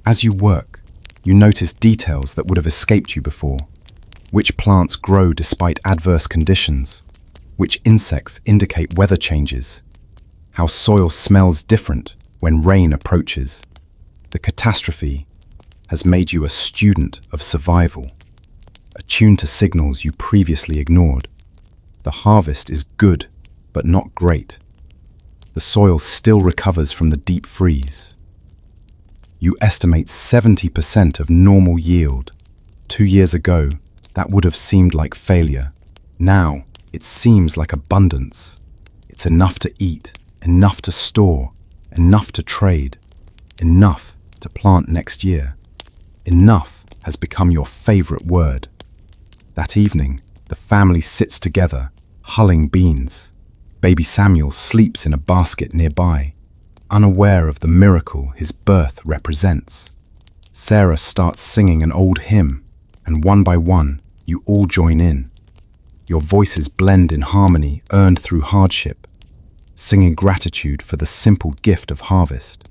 As you work, you notice details that would have escaped you before. Which plants grow despite adverse conditions, which insects indicate weather changes, how soil smells different when rain approaches. The catastrophe has made you a student of survival, attuned to signals you previously ignored. The harvest is good, but not great. The soil still recovers from the deep freeze. You estimate 70% of normal yield. 2 years ago, that would have seemed like failure. Now, it seems like abundance. It's enough to eat, enough to store, enough to trade, enough to plant next year. Enough has become your favorite word. That evening, the family sits together, hulling beans. Baby Samuel sleeps in a basket nearby, unaware of the miracle his birth represents. Sarah starts singing an old hymn, and one by one, you all join in. Your voices blend in harmony earned through hardship, singing gratitude for the simple gift of harvest.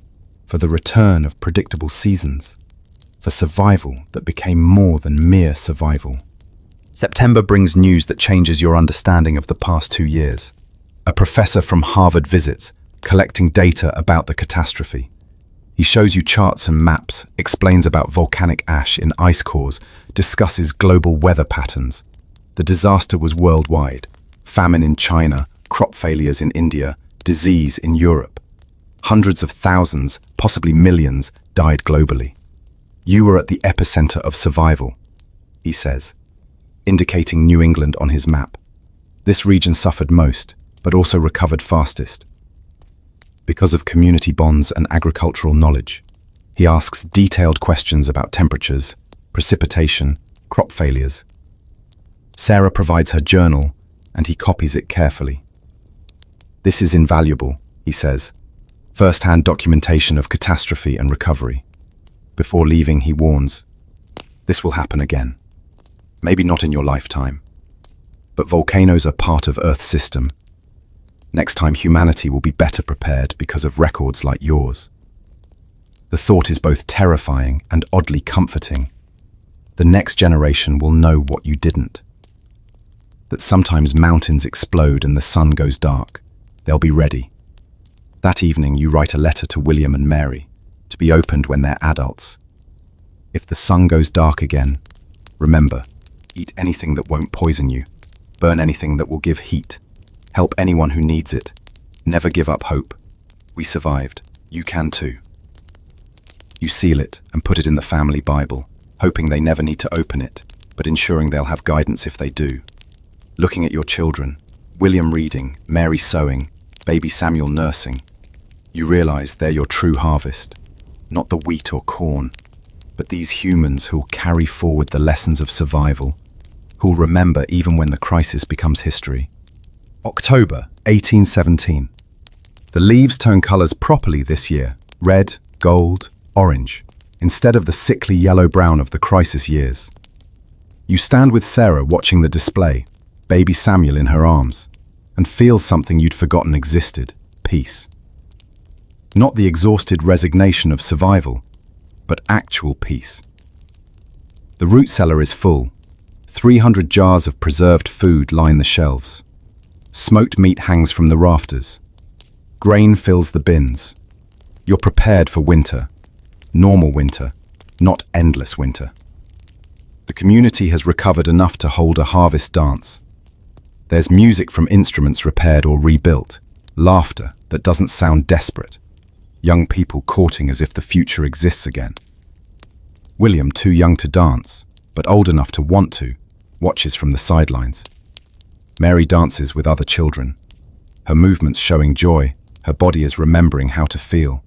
for the return of predictable seasons, for survival that became more than mere survival. September brings news that changes your understanding of the past 2 years. A professor from Harvard visits, collecting data about the catastrophe. He shows you charts and maps, explains about volcanic ash in ice cores, discusses global weather patterns. The disaster was worldwide. Famine in China, crop failures in India, disease in Europe. Hundreds of thousands, possibly millions, died globally. You were at the epicenter of survival, he says, indicating New England on his map. This region suffered most, but also recovered fastest. Because of community bonds and agricultural knowledge, he asks detailed questions about temperatures, precipitation, crop failures. Sarah provides her journal, and he copies it carefully. This is invaluable, he says, first-hand documentation of catastrophe and recovery. Before leaving, he warns, this will happen again. Maybe not in your lifetime. But volcanoes are part of Earth's system. Next time humanity will be better prepared because of records like yours. The thought is both terrifying and oddly comforting. The next generation will know what you didn't. That sometimes mountains explode and the sun goes dark. They'll be ready. That evening you write a letter to William and Mary, to be opened when they're adults. If the sun goes dark again, remember, eat anything that won't poison you, burn anything that will give heat, help anyone who needs it, never give up hope. We survived. You can too. You seal it and put it in the family Bible, hoping they never need to open it, but ensuring they'll have guidance if they do. Looking at your children, William reading, Mary sewing, baby Samuel nursing, you realize they're your true harvest, not the wheat or corn, but these humans who'll carry forward the lessons of survival, who'll remember even when the crisis becomes history. October 1817. The leaves turn colors properly this year, red, gold, orange, instead of the sickly yellow-brown of the crisis years. You stand with Sarah watching the display, baby Samuel in her arms, and feel something you'd forgotten existed, peace. Not the exhausted resignation of survival, but actual peace. The root cellar is full. 300 jars of preserved food line the shelves. Smoked meat hangs from the rafters. Grain fills the bins. You're prepared for winter. Normal winter, not endless winter. The community has recovered enough to hold a harvest dance. There's music from instruments repaired or rebuilt, laughter that doesn't sound desperate, young people courting as if the future exists again. William, too young to dance, but old enough to want to, watches from the sidelines. Mary dances with other children, her movements showing joy, her body is remembering how to feel.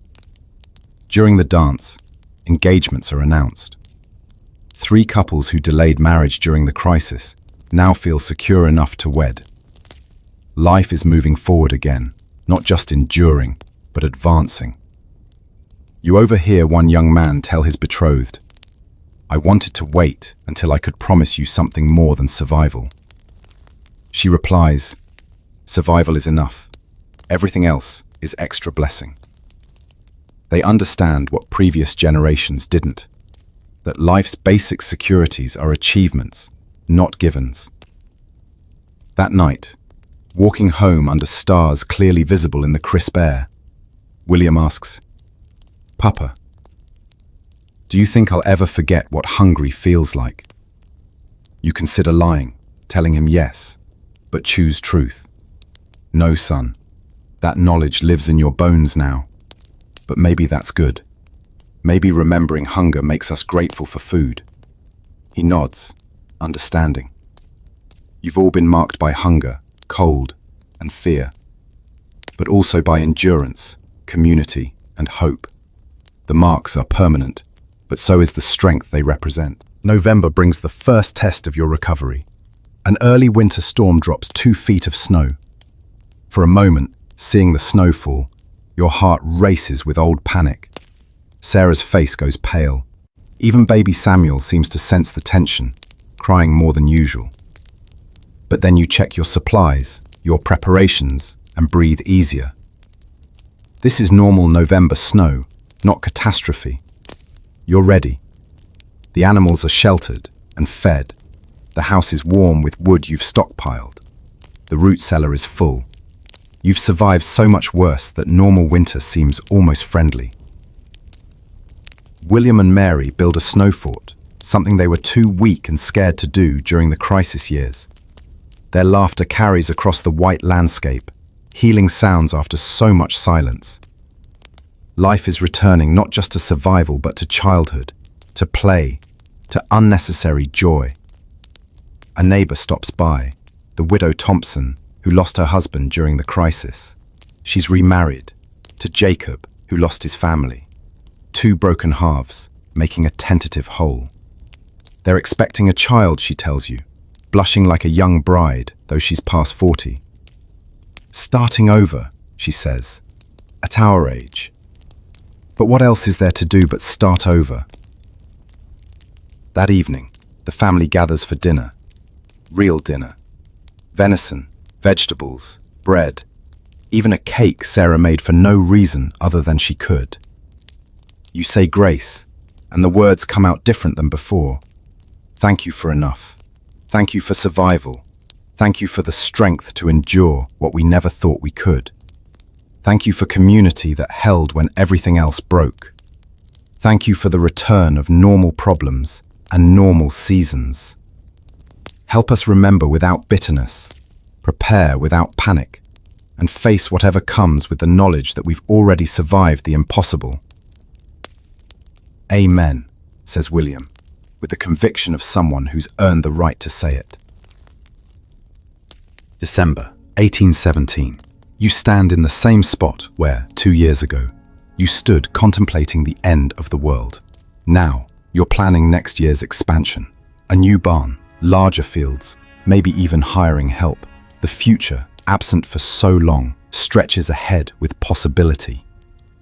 During the dance, engagements are announced. 3 couples who delayed marriage during the crisis now feel secure enough to wed. Life is moving forward again, not just enduring, but advancing. You overhear one young man tell his betrothed, "I wanted to wait until I could promise you something more than survival." She replies, "Survival is enough. Everything else is extra blessing." They understand what previous generations didn't, that life's basic securities are achievements, not givens. That night, walking home under stars clearly visible in the crisp air, William asks, "Papa, do you think I'll ever forget what hungry feels like?" You consider lying, telling him yes, but choose truth. "No, son, that knowledge lives in your bones now. But maybe that's good. Maybe remembering hunger makes us grateful for food." He nods, understanding. You've all been marked by hunger, cold, and fear, but also by endurance, community, and hope. The marks are permanent, but so is the strength they represent. November brings the first test of your recovery. An early winter storm drops 2 feet of snow. For a moment, seeing the snow fall, your heart races with old panic. Sarah's face goes pale. Even baby Samuel seems to sense the tension, crying more than usual. But then you check your supplies, your preparations, and breathe easier. This is normal November snow, not catastrophe. You're ready. The animals are sheltered and fed. The house is warm with wood you've stockpiled. The root cellar is full. You've survived so much worse that normal winter seems almost friendly. William and Mary build a snow fort, something they were too weak and scared to do during the crisis years. Their laughter carries across the white landscape, healing sounds after so much silence. Life is returning not just to survival but to childhood, to play, to unnecessary joy. A neighbor stops by, the widow Thompson, who lost her husband during the crisis. She's remarried to Jacob, who lost his family. Two broken halves, making a tentative whole. They're expecting a child, she tells you, blushing like a young bride, though she's past 40. Starting over, she says, at our age. But what else is there to do but start over? That evening, the family gathers for dinner. Real dinner. Venison, vegetables, bread, even a cake Sarah made for no reason other than she could. You say grace, and the words come out different than before. Thank you for enough. Thank you for survival. Thank you for the strength to endure what we never thought we could. Thank you for community that held when everything else broke. Thank you for the return of normal problems and normal seasons. Help us remember without bitterness, prepare without panic, and face whatever comes with the knowledge that we've already survived the impossible. Amen, says William, with the conviction of someone who's earned the right to say it. December 1817. You stand in the same spot where, 2 years ago, you stood contemplating the end of the world. Now, you're planning next year's expansion. A new barn, larger fields, maybe even hiring help. The future, absent for so long, stretches ahead with possibility.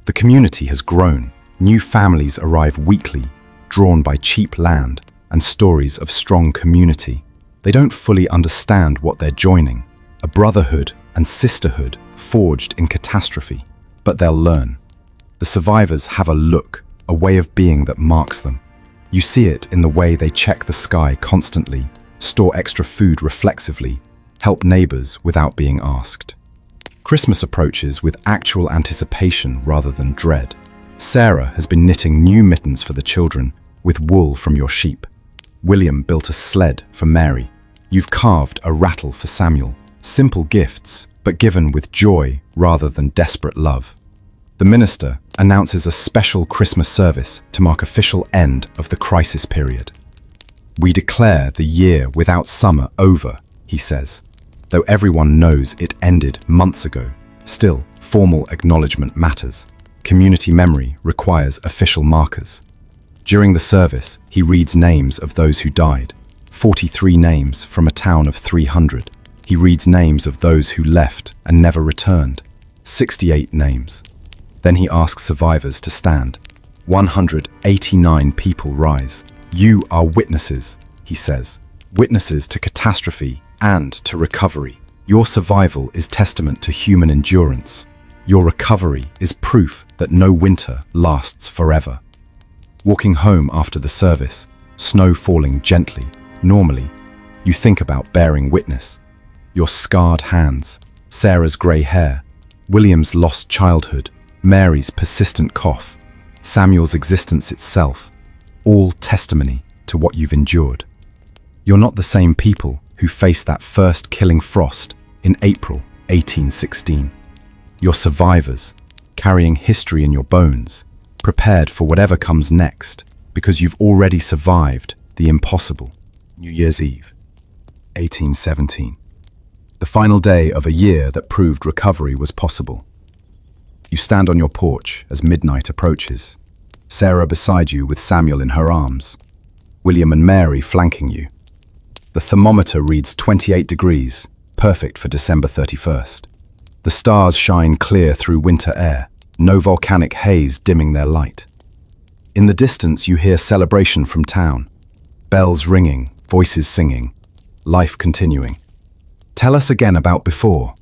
The community has grown. New families arrive weekly, drawn by cheap land and stories of strong community. They don't fully understand what they're joining, a brotherhood and sisterhood forged in catastrophe, but they'll learn. The survivors have a look, a way of being that marks them. You see it in the way they check the sky constantly, store extra food reflexively, help neighbors without being asked. Christmas approaches with actual anticipation rather than dread. Sarah has been knitting new mittens for the children with wool from your sheep. William built a sled for Mary. You've carved a rattle for Samuel. Simple gifts, but given with joy rather than desperate love. The minister announces a special Christmas service to mark official end of the crisis period. We declare the year without summer over, he says. Though everyone knows it ended months ago, still, formal acknowledgement matters. Community memory requires official markers. During the service, he reads names of those who died, 43 names from a town of 300. He reads names of those who left and never returned, 68 names. Then he asks survivors to stand. 189 people rise. You are witnesses, he says. Witnesses to catastrophe and to recovery. Your survival is testament to human endurance. Your recovery is proof that no winter lasts forever. Walking home after the service, snow falling gently, normally, you think about bearing witness. Your scarred hands, Sarah's grey hair, William's lost childhood, Mary's persistent cough, Samuel's existence itself, all testimony to what you've endured. You're not the same people who faced that first killing frost in April 1816. You're survivors, carrying history in your bones, prepared for whatever comes next, because you've already survived the impossible. New Year's Eve, 1817. The final day of a year that proved recovery was possible. You stand on your porch as midnight approaches, Sarah beside you with Samuel in her arms, William and Mary flanking you. The thermometer reads 28 degrees, perfect for December 31st. The stars shine clear through winter air, no volcanic haze dimming their light. In the distance you hear celebration from town, bells ringing, voices singing, life continuing. Tell us again about before,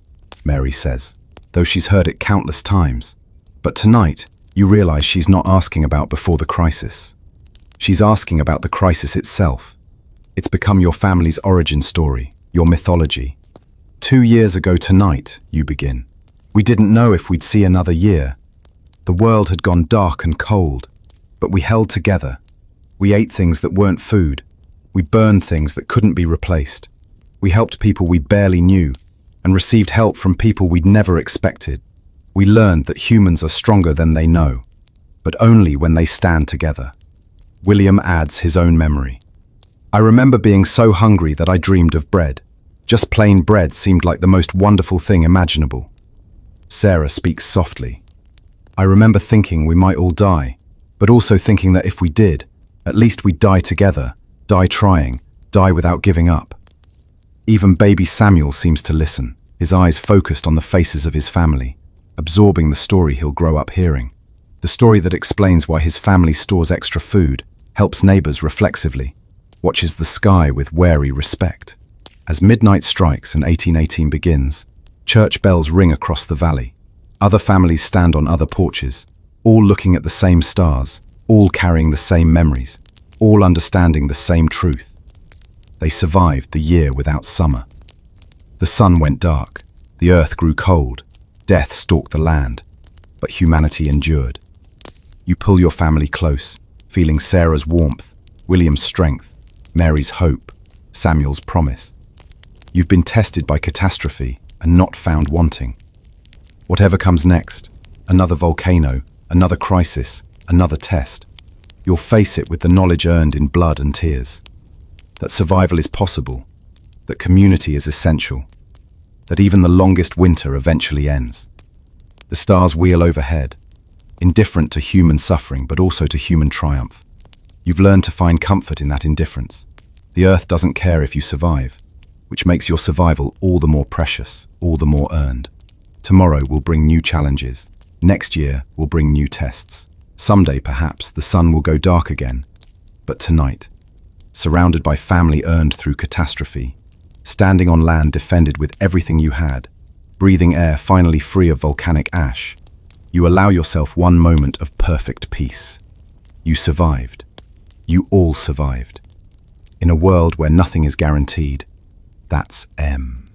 Mary says, though she's heard it countless times. But tonight, You realize she's not asking about before the crisis. She's asking about the crisis itself. It's become your family's origin story, your mythology. 2 years ago tonight, you begin. We didn't know if we'd see another year. The world had gone dark and cold, but we held together. We ate things that weren't food. We burned things that couldn't be replaced. We helped people we barely knew and received help from people we'd never expected. We learned that humans are stronger than they know, but only when they stand together. William adds his own memory. I remember being so hungry that I dreamed of bread. Just plain bread seemed like the most wonderful thing imaginable. Sarah speaks softly. I remember thinking we might all die, but also thinking that if we did, at least we'd die together, die trying, die without giving up. Even baby Samuel seems to listen, his eyes focused on the faces of his family, absorbing the story he'll grow up hearing. The story that explains why his family stores extra food, helps neighbors reflexively, watches the sky with wary respect. As midnight strikes and 1818 begins, church bells ring across the valley. Other families stand on other porches, all looking at the same stars, all carrying the same memories, all understanding the same truth. They survived the year without summer. The sun went dark, the earth grew cold, death stalked the land, but humanity endured. You pull your family close, feeling Sarah's warmth, William's strength, Mary's hope, Samuel's promise. You've been tested by catastrophe and not found wanting. Whatever comes next, another volcano, another crisis, another test, you'll face it with the knowledge earned in blood and tears. That survival is possible, that community is essential, that even the longest winter eventually ends. The stars wheel overhead, indifferent to human suffering but also to human triumph. You've learned to find comfort in that indifference. The earth doesn't care if you survive, which makes your survival all the more precious, all the more earned. Tomorrow will bring new challenges. Next year will bring new tests. Someday, perhaps, the sun will go dark again. But tonight, surrounded by family earned through catastrophe, standing on land defended with everything you had, breathing air finally free of volcanic ash, you allow yourself one moment of perfect peace. You survived. You all survived. In a world where nothing is guaranteed, that's M.